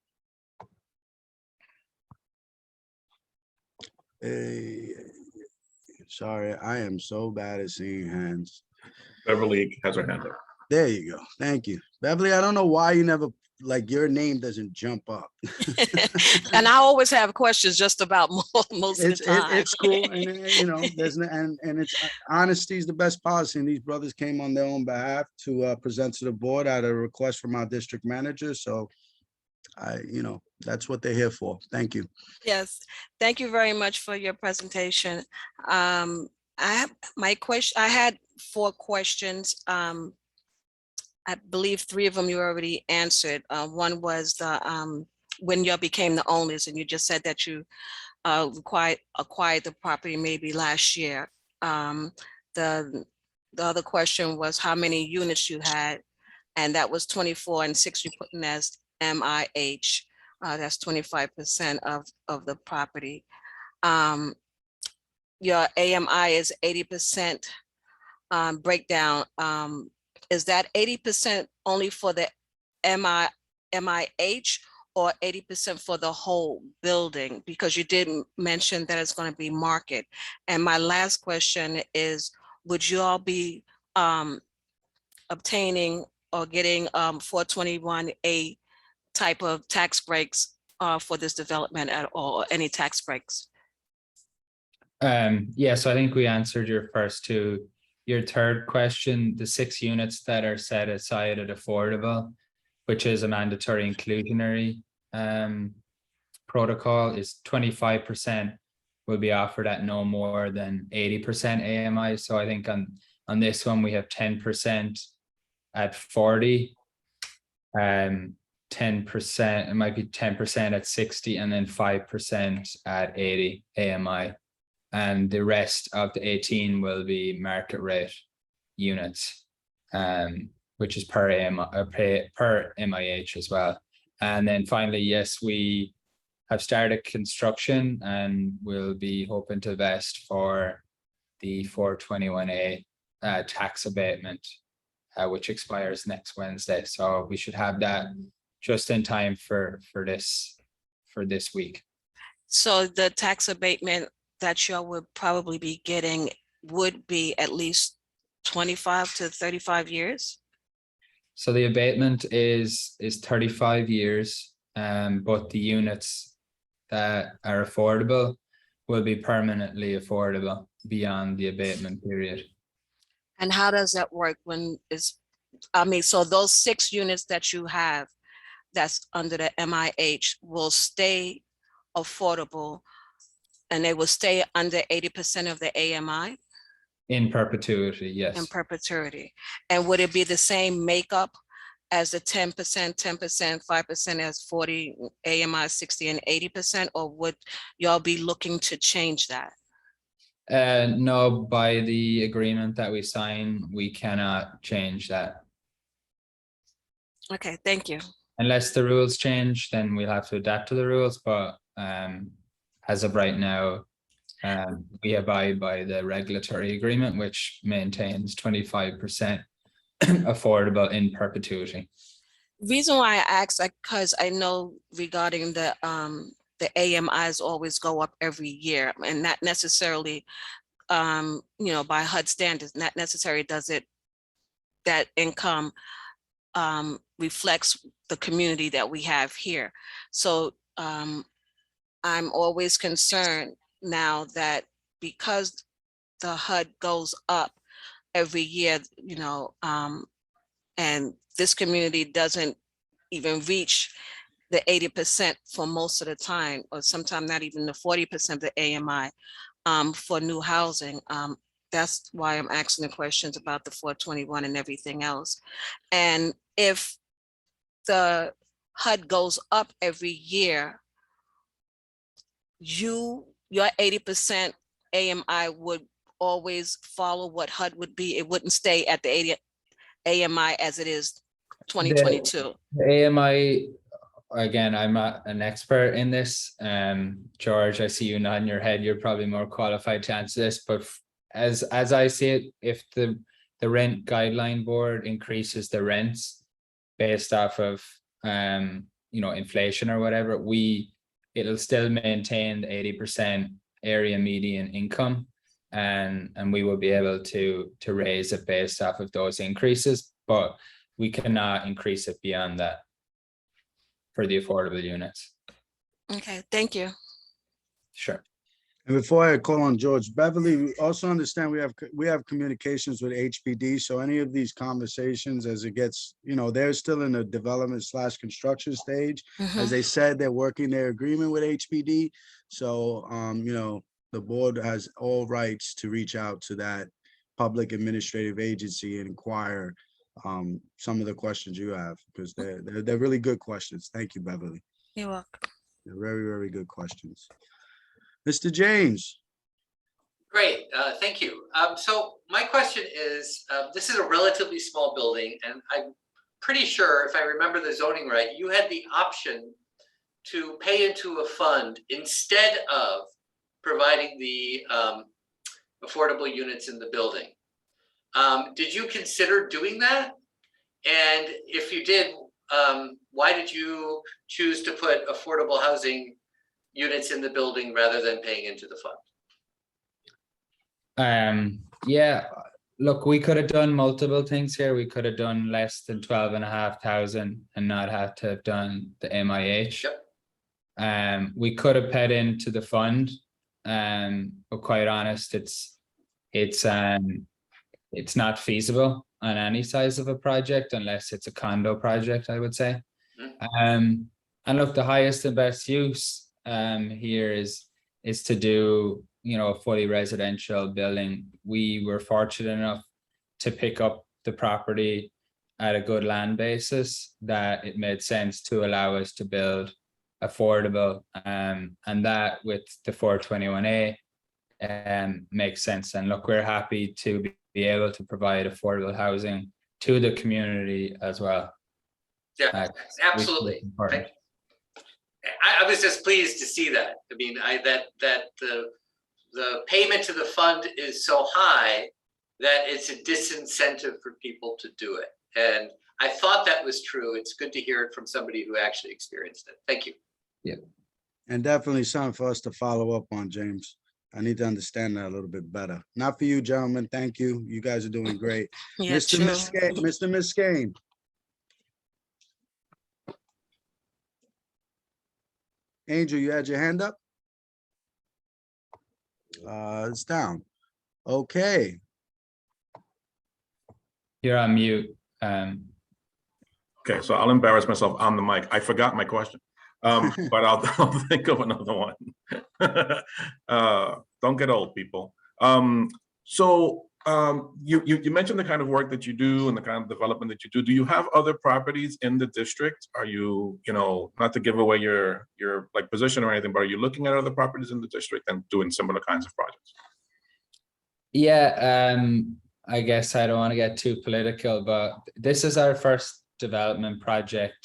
Sorry, I am so bad at seeing hands. Beverly has her hand up. There you go. Thank you. Beverly, I don't know why you never, like, your name doesn't jump up. And I always have questions just about most of the time. It's cool. And, there's and it's honesty is the best policy. And these brothers came on their own behalf to present to the board at a request from our district manager. So that's what they're here for. Thank you. Yes, thank you very much for your presentation. I had 4 questions. I believe 3 of them you already answered. One was the when you became the owners, and you just said that you acquired the property maybe last year. The other question was how many units you had, and that was 24, and 6 you put in as MIH. That's 25% of the property. Your AMI is 80% breakdown. Is that 80% only for the MIH or 80% for the whole building? Because you didn't mention that it's going to be market. And my last question is, would you all be obtaining or getting 421A type of tax breaks for this development at all, or any tax breaks? Yeah, so I think we answered your first 2. Your third question, the 6 units that are set aside at affordable, which is a mandatory inclusionary protocol, is 25% will be offered at no more than 80% AMI. So I think on this one, we have 10% at 40, 10%, it might be 10% at 60, and then 5% at 80 AMI. And the rest of the 18 will be market rate units, which is per MIH as well. And then finally, yes, we have started construction and we'll be hoping to vest for the 421A tax abatement, which expires next Wednesday. So we should have that just in time for this week. So the tax abatement that y'all would probably be getting would be at least 25 to 35 years? So the abatement is 35 years, but the units that are affordable will be permanently affordable beyond the abatement period. And how does that work when so those 6 units that you have that's under the MIH will stay affordable, and they will stay under 80% of the AMI? In perpetuity, yes. In perpetuity. And would it be the same makeup as the 10%, 10%, 5% as 40, AMI 60 and 80%, or would y'all be looking to change that? No, by the agreement that we sign, we cannot change that. Okay, thank you. Unless the rules change, then we'll have to adapt to the rules, but as of right now, we abide by the regulatory agreement, which maintains 25% affordable in perpetuity. Reason why I asked, because I know regarding the AMIs always go up every year, and not necessarily, by HUD standards, not necessarily does it, that income reflects the community that we have here. So I'm always concerned now that because the HUD goes up every year, and this community doesn't even reach the 80% for most of the time, or sometimes not even the 40% of the AMI for new housing. That's why I'm asking the questions about the 421 and everything else. And if the HUD goes up every year, your 80% AMI would always follow what HUD would be. It wouldn't stay at the 80 AMI as it is 2022. The AMI, again, I'm not an expert in this. George, I see you nodding your head. You're probably more qualified to answer this, but as I see it, if the rent guideline board increases the rents based off of inflation or whatever, it'll still maintain the 80% area median income, and we will be able to raise it based off of those increases, but we cannot increase it beyond that for the affordable units. Okay, thank you. Sure. And before I call on George, Beverly, we also understand we have communications with HPD. So any of these conversations, as it gets, they're still in the development / construction stage. As they said, they're working their agreement with HPD. So, the board has all rights to reach out to that public administrative agency and inquire some of the questions you have, because they're really good questions. Thank you, Beverly. You're welcome. They're very, very good questions. Mr. James. Great, thank you. So my question is, this is a relatively small building, and I'm pretty sure, if I remember the zoning right, you had the option to pay into a fund instead of providing the affordable units in the building. Did you consider doing that? And if you did, why did you choose to put affordable housing units in the building rather than paying into the fund? Yeah, look, we could have done multiple things here. We could have done less than 12,500 and not have to have done the MIH. Yep. We could have paid into the fund, but quite honest, it's not feasible on any size of a project unless it's a condo project, I would say. And look, the highest and best use here is to do a fully residential building. We were fortunate enough to pick up the property at a good land basis that it made sense to allow us to build affordable, and that with the 421A makes sense. And look, we're happy to be able to provide affordable housing to the community as well. Yeah, absolutely. I was just pleased to see that. I mean, that the payment to the fund is so high that it's a disincentive for people to do it. And I thought that was true. It's good to hear it from somebody who actually experienced it. Thank you. Yeah. And definitely something for us to follow up on, James. I need to understand that a little bit better. Not for you, gentlemen. Thank you. You guys are doing great. Yeah, Mr. Miskane. Angel, you had your hand up? It's down. Okay. You're on mute. Okay, so I'll embarrass myself on the mic. I forgot my question, but I'll think of another one. Don't get old, people. You mentioned the kind of work that you do and the kind of development that you do. Do you have other properties in the district? Are you, not to give away your like position or anything, but are you looking at other properties in the district and doing similar kinds of projects? Yeah, I guess I don't want to get too political, but this is our first development project.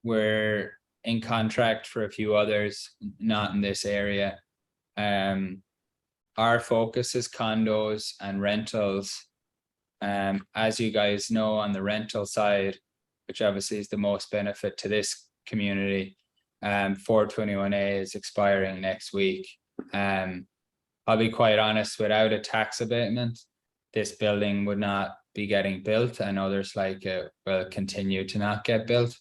We're in contract for a few others, not in this area. Our focus is condos and rentals. As you guys know, on the rental side, which obviously is the most benefit to this community, 421A is expiring next week. I'll be quite honest, without a tax abatement, this building would not be getting built, and others like it will continue to not get built.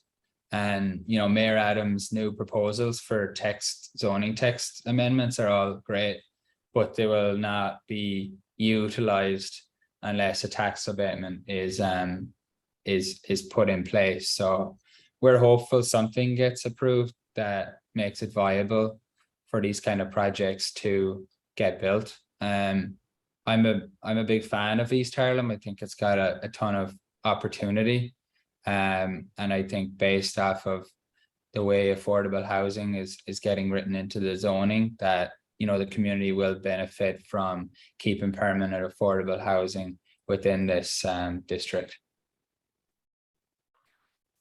And Mayor Adams' new proposals for zoning text amendments are all great, but they will not be utilized unless a tax abatement is is put in place. So we're hopeful something gets approved that makes it viable for these kind of projects to get built. I'm a big fan of East Harlem. I think it's got a ton of opportunity. And I think based off of the way affordable housing is getting written into the zoning, that the community will benefit from keeping permanent affordable housing within this district.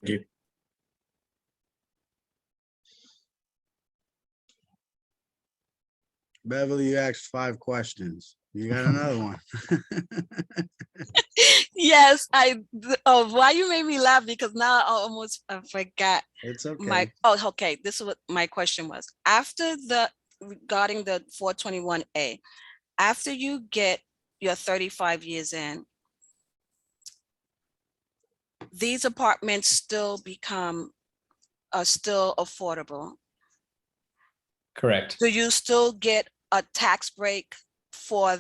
Thank you. Beverly, you asked 5 questions. You got another one. Yes, why you made me laugh, because now I forgot It's okay. okay. This is what my question was. Regarding the 421A, after you get your 35 years in, these apartments still are still affordable. Correct. Do you still get a tax break for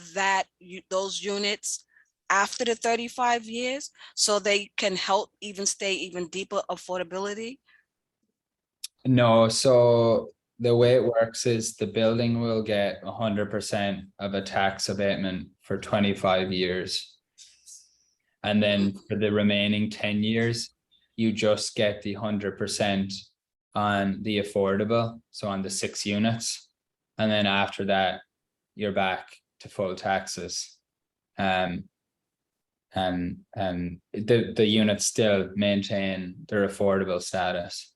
those units after the 35 years, so they can help stay even deeper affordability? No, so the way it works is the building will get 100% of a tax abatement for 25 years. And then for the remaining 10 years, you just get the 100% on the affordable, so on the 6 units. And then after that, you're back to full taxes. And the units still maintain their affordable status.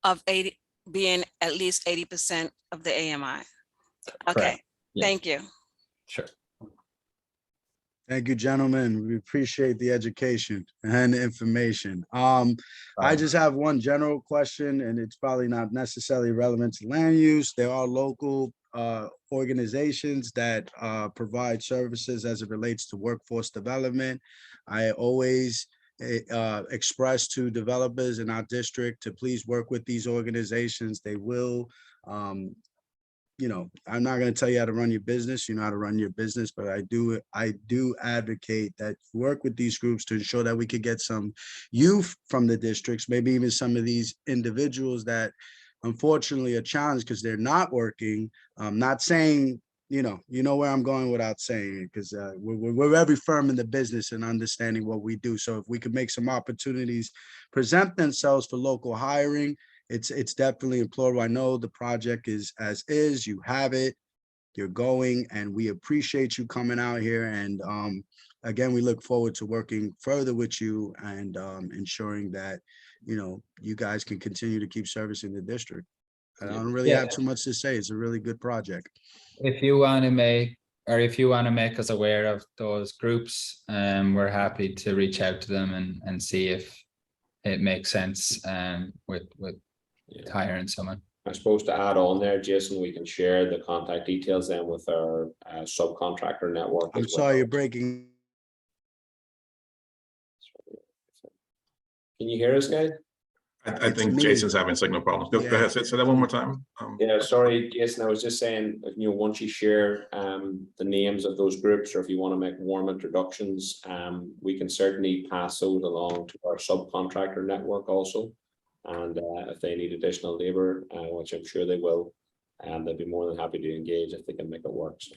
Of 80 being at least 80% of the AMI. Okay, Correct. Yeah. Thank you. Sure. Thank you, gentlemen. We appreciate the education and the information. I just have one general question, and it's probably not necessarily relevant to land use. There are local organizations that provide services as it relates to workforce development. I always express to developers in our district to please work with these organizations. They will I'm not going to tell you how to run your business. You know how to run your business, but I do advocate that you work with these groups to ensure that we could get some youth from the districts, maybe even some of these individuals that unfortunately are challenged because they're not working. I'm not saying, you know where I'm going without saying it, because we're very firm in the business and understanding what we do. So if we could make some opportunities present themselves for local hiring, it's definitely implorable. I know the project is as is, you have it, you're going, and we appreciate you coming out here. And again, we look forward to working further with you and ensuring that, you guys can continue to keep servicing the district. I don't really have too much to say. It's a really good project. If you want to make us aware of those groups, we're happy to reach out to them and see if it makes sense with hiring someone. I suppose to add on there, Jason, we can share the contact details then with our subcontractor network. I'm sorry, you're breaking. Can you hear us, guys? I think Jason's having signal problems. Go ahead, say that one more time. Yeah, sorry, Jason, I was just saying, once you share the names of those groups, or if you want to make warm introductions, we can certainly pass those along to our subcontractor network also. And if they need additional labor, which I'm sure they will, they'll be more than happy to engage if they can make it work. So.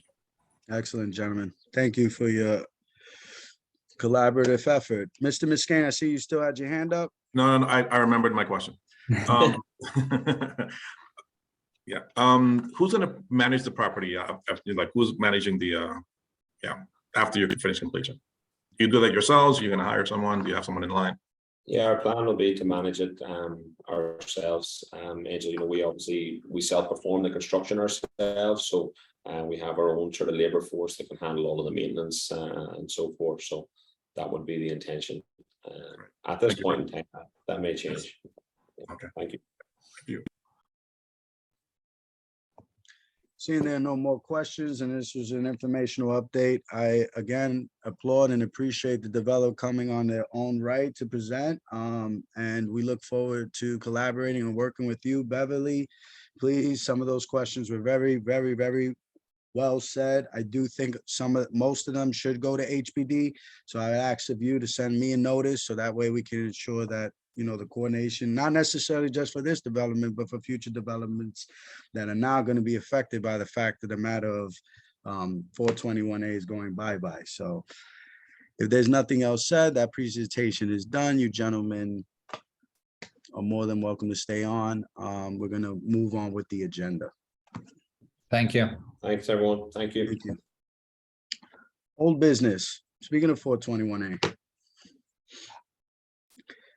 Excellent, gentlemen. Thank you for your collaborative effort. Mr. Muscane, I see you still had your hand up. No, I remembered my question. Yeah. Who's going to manage the property? Who's managing the? After you finish completion, you do that yourselves? You're going to hire someone? Do you have someone in line? Yeah, our plan will be to manage it ourselves. Angel, we self-perform the construction ourselves, so we have our own sort of labor force that can handle all of the maintenance and so forth. So that would be the intention. At this point in time, that may change. Okay. Thank you. Thank you. Seeing there are no more questions, and this was an informational update, I again applaud and appreciate the developer coming on their own right to present. And we look forward to collaborating and working with you, Beverly. Please, some of those questions were very, very, very well said. I do think most of them should go to HPD. So I ask of you to send me a notice so that way we can ensure that, you know, the coordination, not necessarily just for this development, but for future developments that are now going to be affected by the fact of the matter of 421A is going bye-bye. So if there's nothing else said, that presentation is done. You gentlemen are more than welcome to stay on. We're going to move on with the agenda. Thank you. Thanks, everyone. Thank you. Thank you. Old business. Speaking of 421A.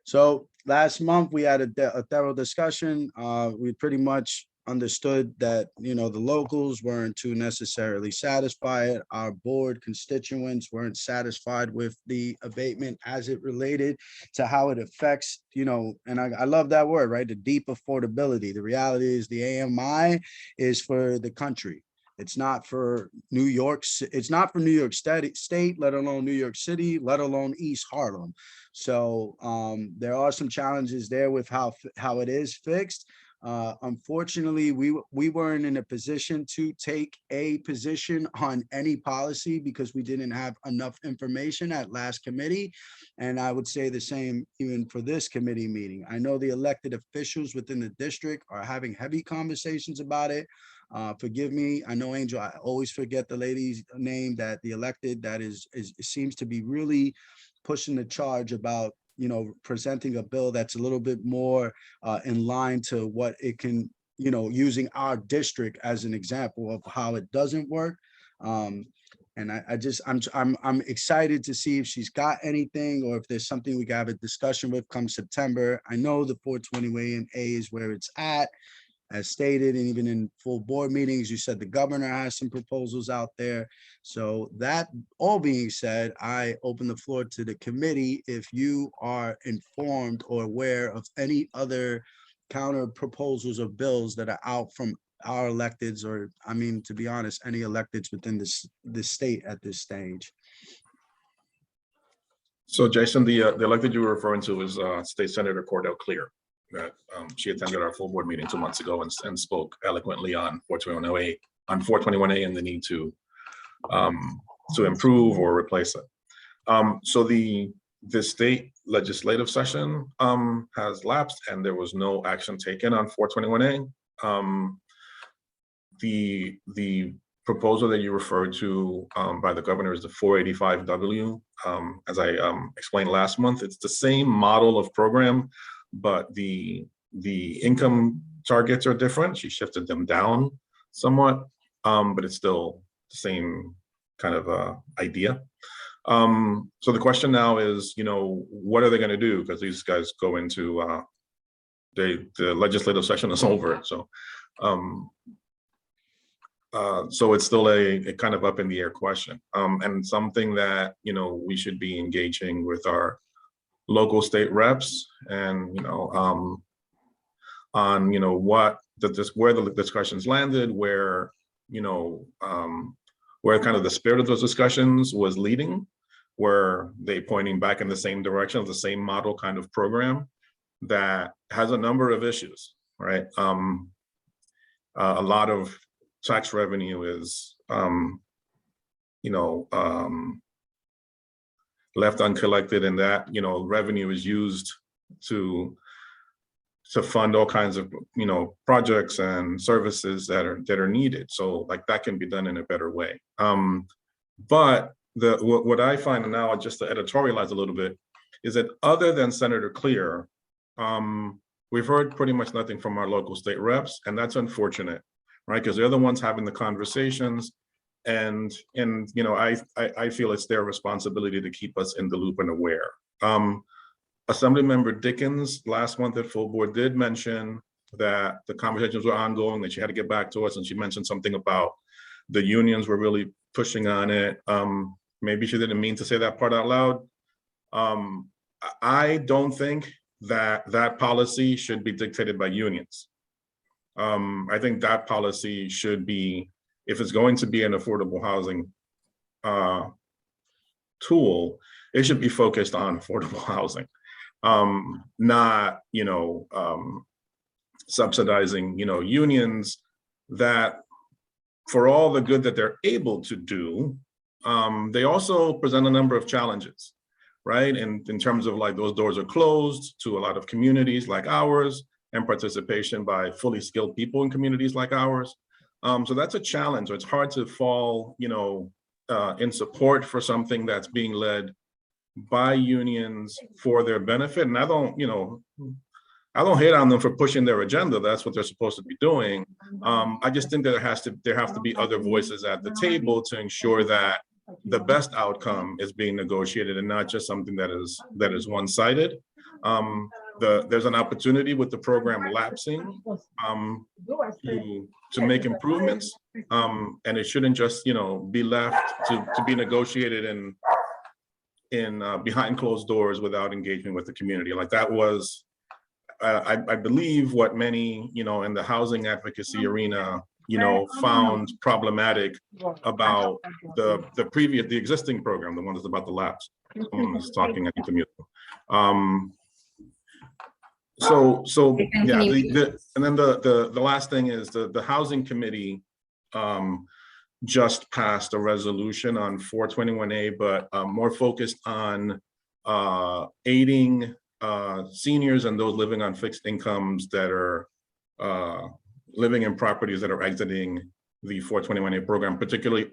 So last month we had a thorough discussion. We pretty much understood that, you know, the locals weren't too necessarily satisfied. Our board constituents weren't satisfied with the abatement as it related to how it affects, you know, and I love that word, right? The deep affordability. The reality is the AMI is for the country. It's not for New York. It's not for New York State, let alone New York City, let alone East Harlem. So there are some challenges there with how it is fixed. Unfortunately, we weren't in a position to take a position on any policy because we didn't have enough information at last committee. And I would say the same even for this committee meeting. I know the elected officials within the district are having heavy conversations about it. Forgive me. I know, Angel, I always forget the lady's name that the elected that seems to be really pushing the charge about, you know, presenting a bill that's a little bit more in line to what it can, you know, using our district as an example of how it doesn't work. And I'm excited to see if she's got anything or if there's something we can have a discussion with come September. I know the 421A is where it's at. As stated, and even in full board meetings, you said the governor has some proposals out there. So that all being said, I open the floor to the committee. If you are informed or aware of any other counter proposals or bills that are out from our electeds, or I mean, to be honest, any electeds within this state at this stage. So Jason, the elected you were referring to is State Senator Cordell Clear. That she attended our full board meeting 2 months ago and spoke eloquently on 421A and the need to improve or replace it. So the state legislative session has lapsed and there was no action taken on 421A. The proposal that you referred to by the governor is the 485W. As I explained last month, it's the same model of program, but the income targets are different. She shifted them down somewhat, but it's still the same kind of idea. So the question now is, you know, what are they going to do? Because these guys go into the legislative session is over. So so it's still a kind of up in the air question, and something that, you know, we should be engaging with our local state reps and, you know, on, you know, where the discussions landed, where, you know, where kind of the spirit of those discussions was leading, were they pointing back in the same direction of the same model kind of program that has a number of issues, right? A lot of tax revenue is, you know, left uncollected, and that, you know, revenue is used to fund all kinds of, you know, projects and services that are needed. So like that can be done in a better way. But what I find now, just to editorialize a little bit, is that other than Senator Clear, we've heard pretty much nothing from our local state reps, and that's unfortunate, right? Because they're the ones having the conversations. And you know, I feel it's their responsibility to keep us in the loop and aware. Assemblymember Dickens last month at full board did mention that the conversations were ongoing, that she had to get back to us, and she mentioned something about the unions were really pushing on it. Maybe she didn't mean to say that part out loud. I don't think that policy should be dictated by unions. I think that policy should be, if it's going to be an affordable housing tool, it should be focused on affordable housing, not, you know, subsidizing, you know, unions that for all the good that they're able to do, they also present a number of challenges, right? And in terms of like those doors are closed to a lot of communities like ours and participation by fully skilled people in communities like ours. So that's a challenge. It's hard to fall, in support for something that's being led by unions for their benefit. And I don't hate on them for pushing their agenda. That's what they're supposed to be doing. I just think that there have to be other voices at the table to ensure that the best outcome is being negotiated and not just something that is one-sided. There's an opportunity with the program lapsing to make improvements, and it shouldn't just be left to be negotiated in behind closed doors without engagement with the community. Like that was, I believe, what many in the housing advocacy arena found problematic about the existing program, the one that's about to lapse. Someone is talking, I need to mute them. So yeah, and then the last thing is the housing committee just passed a resolution on 421A, but more focused on aiding seniors and those living on fixed incomes that are living in properties that are exiting the 421A program, particularly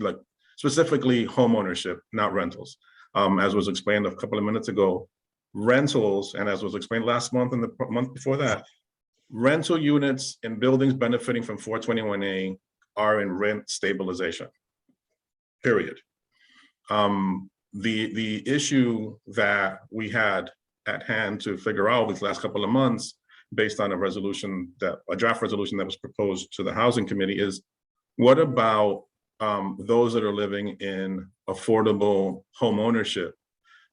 specifically home ownership, not rentals. As was explained a couple of minutes ago, rentals, and as was explained last month and the month before that, rental units in buildings benefiting from 421A are in rent stabilization, period. The issue that we had at hand to figure out these last couple of months, based on a draft resolution that was proposed to the housing committee, is what about those that are living in affordable home ownership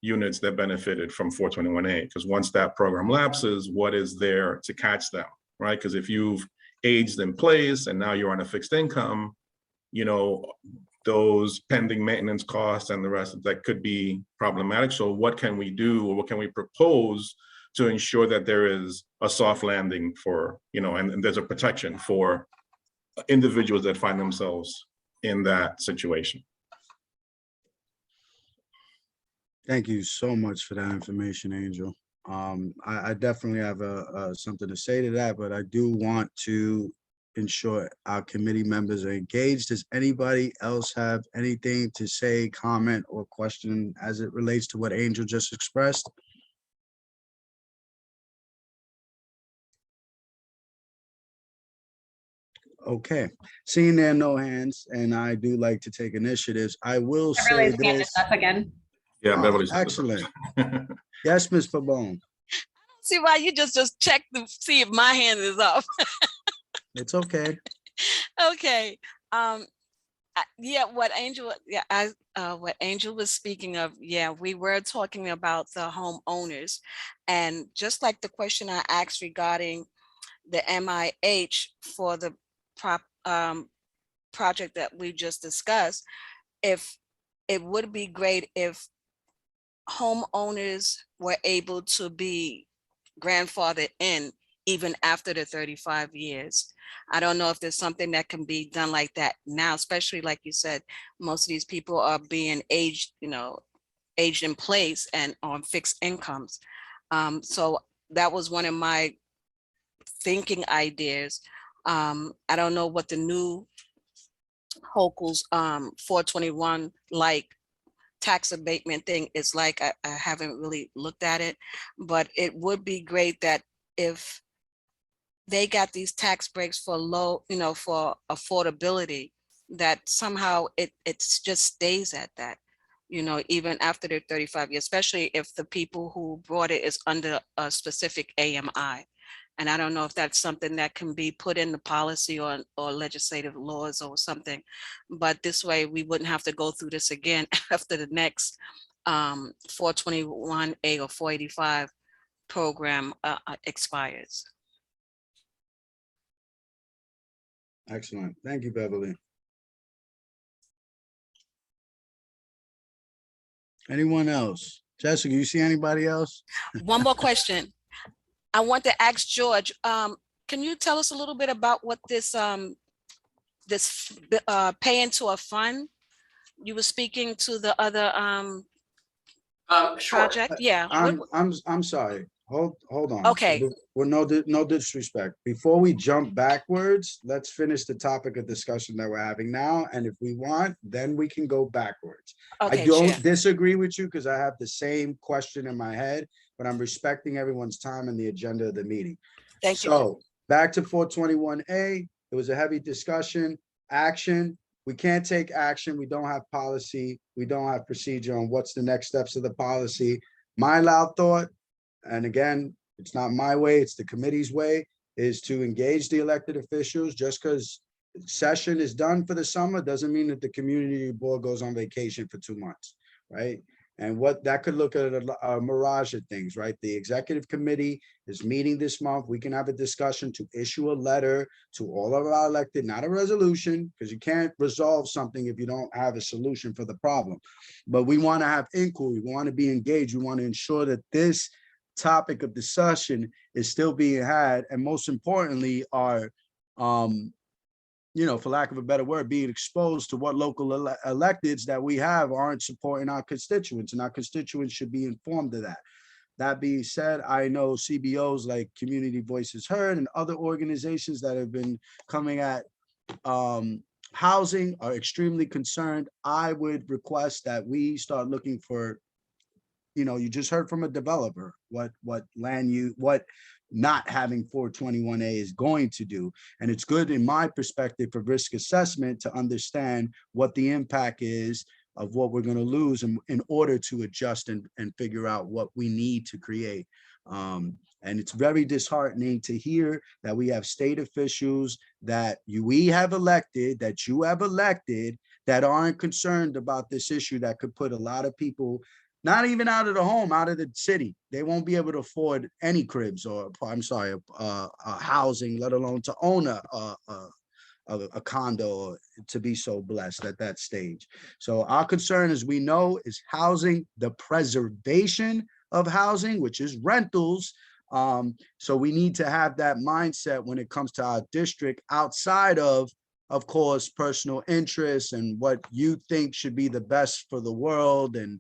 units that benefited from 421A? Because once that program lapses, what is there to catch them, right? Because if you've aged in place and now you're on a fixed income, those pending maintenance costs and the rest of that could be problematic. So what can we do, or what can we propose to ensure that there is a soft landing for, and there's a protection for individuals that find themselves in that situation? Thank you so much for that information, Angel. I definitely have something to say to that, but I do want to ensure our committee members are engaged. Does anybody else have anything to say, comment, or question as it relates to what Angel just expressed? Okay, seeing there are no hands, and I do like to take initiatives, I will say this. Again. Yeah, Beverly's excellent. Yes, Ms. Pabon. See why you just check to see if my hand is up. It's okay. Okay. What Angel was speaking of, we were talking about the homeowners, and just like the question I asked regarding the MIH for the project that we just discussed, if it would be great if homeowners were able to be grandfathered in even after the 35 years. I don't know if there's something that can be done like that now, especially like you said, most of these people are being aged in place and on fixed incomes. So that was one of my thinking ideas. I don't know what the new Hochul's 421 tax abatement thing is like. I haven't really looked at it, but it would be great that if they got these tax breaks for low, for affordability, that somehow it just stays at that, even after they're 35 years, especially if the people who brought it is under a specific AMI. And I don't know if that's something that can be put in the policy or legislative laws or something, but this way we wouldn't have to go through this again after the next 421A or 485 program expires. Excellent. Thank you, Beverly. Anyone else? Jessica, you see anybody else? One more question. I want to ask George, can you tell us a little bit about what this this pay into a fund. You were speaking to the other Sure. project, yeah. I'm sorry. Hold on. Okay. Well, no disrespect. Before we jump backwards, let's finish the topic of discussion that we're having now. And if we want, then we can go backwards. I Okay, don't Chair. disagree with you because I have the same question in my head, but I'm respecting everyone's time and the agenda of the meeting. Thank you. So back to 421A, it was a heavy discussion, action. We can't take action. We don't have policy. We don't have procedure on what's the next steps of the policy. My loud thought, and again, it's not my way, it's the committee's way, is to engage the elected officials. Just because session is done for the summer doesn't mean that the community board goes on vacation for 2 months, right? And what that could look at a mirage of things, right? The executive committee is meeting this month. We can have a discussion to issue a letter to all of our elected, not a resolution, because you can't resolve something if you don't have a solution for the problem. But we want to have inquiry. We want to be engaged. We want to ensure that this topic of discussion is still being had, and most importantly, are for lack of a better word, being exposed to what local electeds that we have aren't supporting our constituents, and our constituents should be informed of that. That being said, I know CBOs like Community Voices Heard and other organizations that have been coming at housing are extremely concerned. I would request that we start looking for, you just heard from a developer what not having 421A is going to do. And it's good in my perspective for risk assessment to understand what the impact is of what we're going to lose in order to adjust and figure out what we need to create. And it's very disheartening to hear that we have state officials that we have elected, that you have elected, that aren't concerned about this issue that could put a lot of people not even out of the home, out of the city. They won't be able to afford any cribs or, I'm sorry, housing, let alone to own a condo or to be so blessed at that stage. So our concern, as we know, is housing, the preservation of housing, which is rentals. So we need to have that mindset when it comes to our district, outside of course, personal interests and what you think should be the best for the world and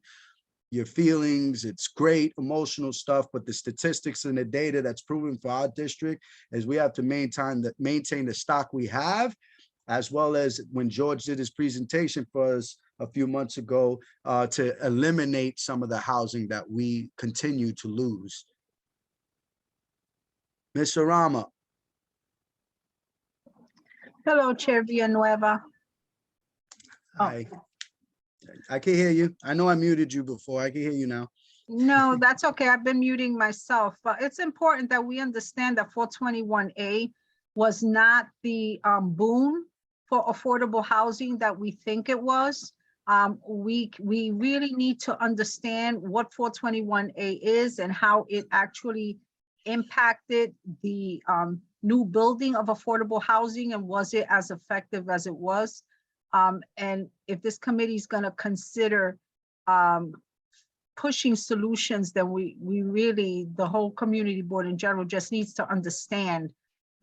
your feelings. It's great emotional stuff, but the statistics and the data that's proven for our district is we have to maintain the stock we have, as well as when George did his presentation for us a few months ago, to eliminate some of the housing that we continue to lose. Ms. Arama. Hello, Chair Villanueva. Hi. I can hear you. I know I muted you before. I can hear you now. No, that's okay. I've been muting myself, but it's important that we understand that 421A was not the boon for affordable housing that we think it was. We really need to understand what 421A is and how it actually impacted the new building of affordable housing, and was it as effective as it was? And if this committee is going to consider pushing solutions, then we really, the whole community board in general, just needs to understand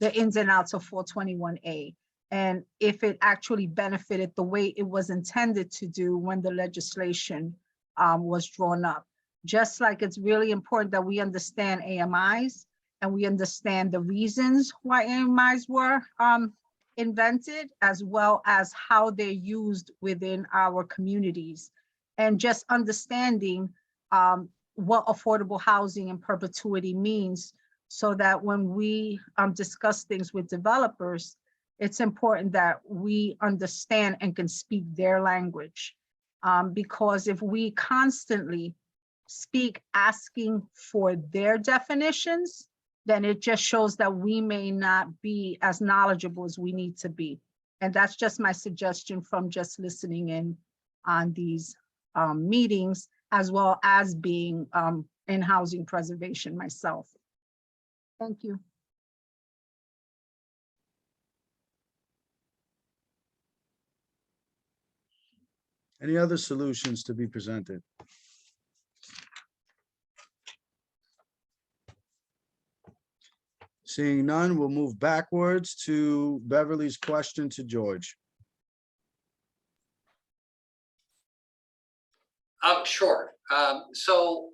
the ins and outs of 421A and if it actually benefited the way it was intended to do when the legislation was drawn up. Just like it's really important that we understand AMIs and we understand the reasons why AMIs were invented, as well as how they're used within our communities, and just understanding what affordable housing in perpetuity means, so that when we discuss things with developers, it's important that we understand and can speak their language. Because if we constantly speak asking for their definitions, then it just shows that we may not be as knowledgeable as we need to be. And that's just my suggestion from just listening in on these meetings, as well as being in housing preservation myself. Thank you. Any other solutions to be presented? Seeing none, we'll move backwards to Beverly's question to George. Sure. So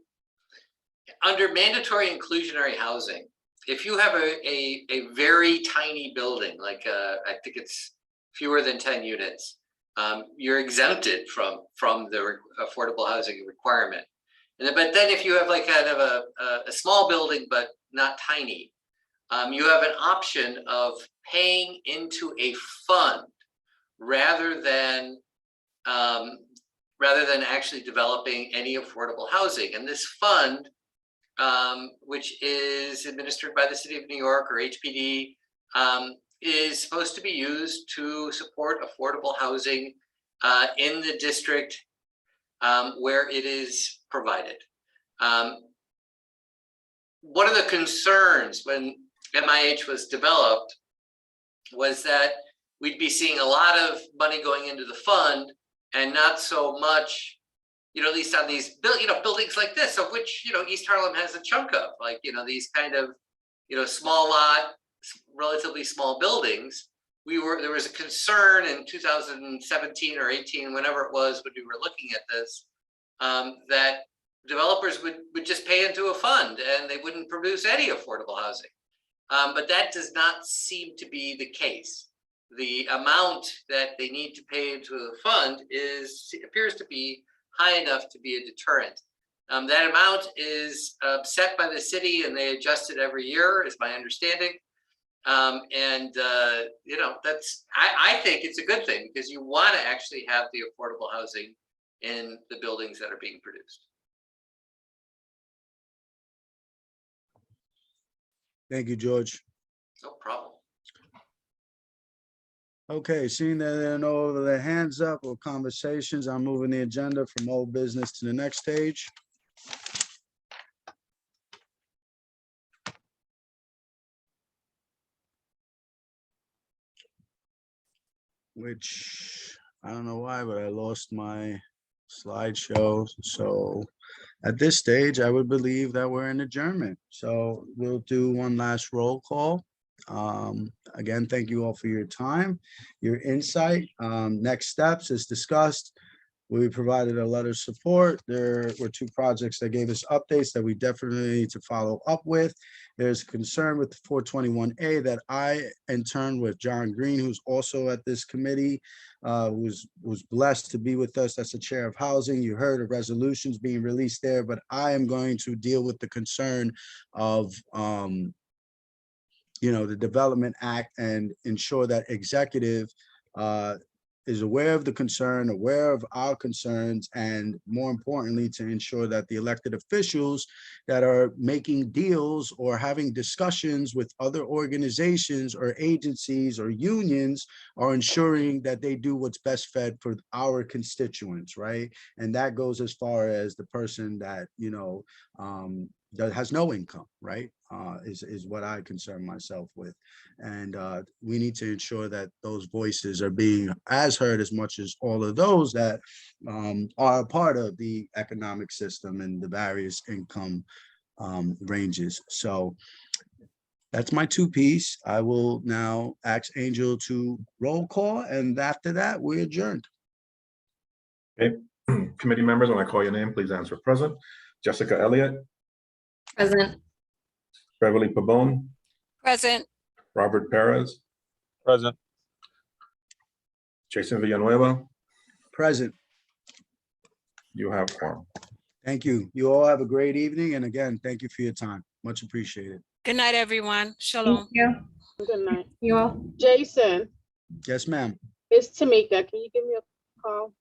under mandatory inclusionary housing, if you have a very tiny building, like I think it's fewer than 10 units, you're exempted from the affordable housing requirement. But then if you have like kind of a small building, but not tiny, you have an option of paying into a fund rather than actually developing any affordable housing. And this fund, which is administered by the city of New York or HPD, is supposed to be used to support affordable housing in the district where it is provided. One of the concerns when MIH was developed was that we'd be seeing a lot of money going into the fund and not so much, at least on these buildings like this, of which, East Harlem has a chunk of, like, these kind of, small lot, relatively small buildings. There was a concern in 2017 or 18, whenever it was, when we were looking at this, that developers would just pay into a fund and they wouldn't produce any affordable housing. But that does not seem to be the case. The amount that they need to pay into the fund appears to be high enough to be a deterrent. That amount is set by the city and they adjust it every year, is my understanding. I think it's a good thing because you want to actually have the affordable housing in the buildings that are being produced. Thank you, George. No problem. Okay, seeing that there are no other hands up or conversations, I'm moving the agenda from old business to the next stage. Which, I don't know why, but I lost my slideshow. So at this stage, I would believe that we're in adjournment. So we'll do one last roll call. Again, thank you all for your time, your insight. Next steps as discussed. We provided a letter of support. There were 2 projects that gave us updates that we definitely need to follow up with. There's concern with the 421A that I, in turn with John Green, who's also at this committee, was blessed to be with us. That's the chair of housing. You heard of resolutions being released there, but I am going to deal with the concern of the Development Act and ensure that executive is aware of the concern, aware of our concerns, and more importantly, to ensure that the elected officials that are making deals or having discussions with other organizations or agencies or unions are ensuring that they do what's best fed for our constituents, right? And that goes as far as the person that, that has no income, right? Is what I concern myself with. And we need to ensure that those voices are being as heard as much as all of those that are a part of the economic system and the various income ranges. So that's my 2-piece. I will now ask Angel to roll call, and after that, we're adjourned. Okay, committee members, when I call your name, please answer present. Jessica Elliott. Present. Beverly Pabon. Present. Robert Perez. Present. Jason Villanueva. Present. You have quorum. Thank you. You all have a great evening. And again, thank you for your time. Much appreciated. Good night, everyone. Shalom. Thank you. Good night. You all. Jason, Yes, ma'am. it's Tamika. Can you give me a call?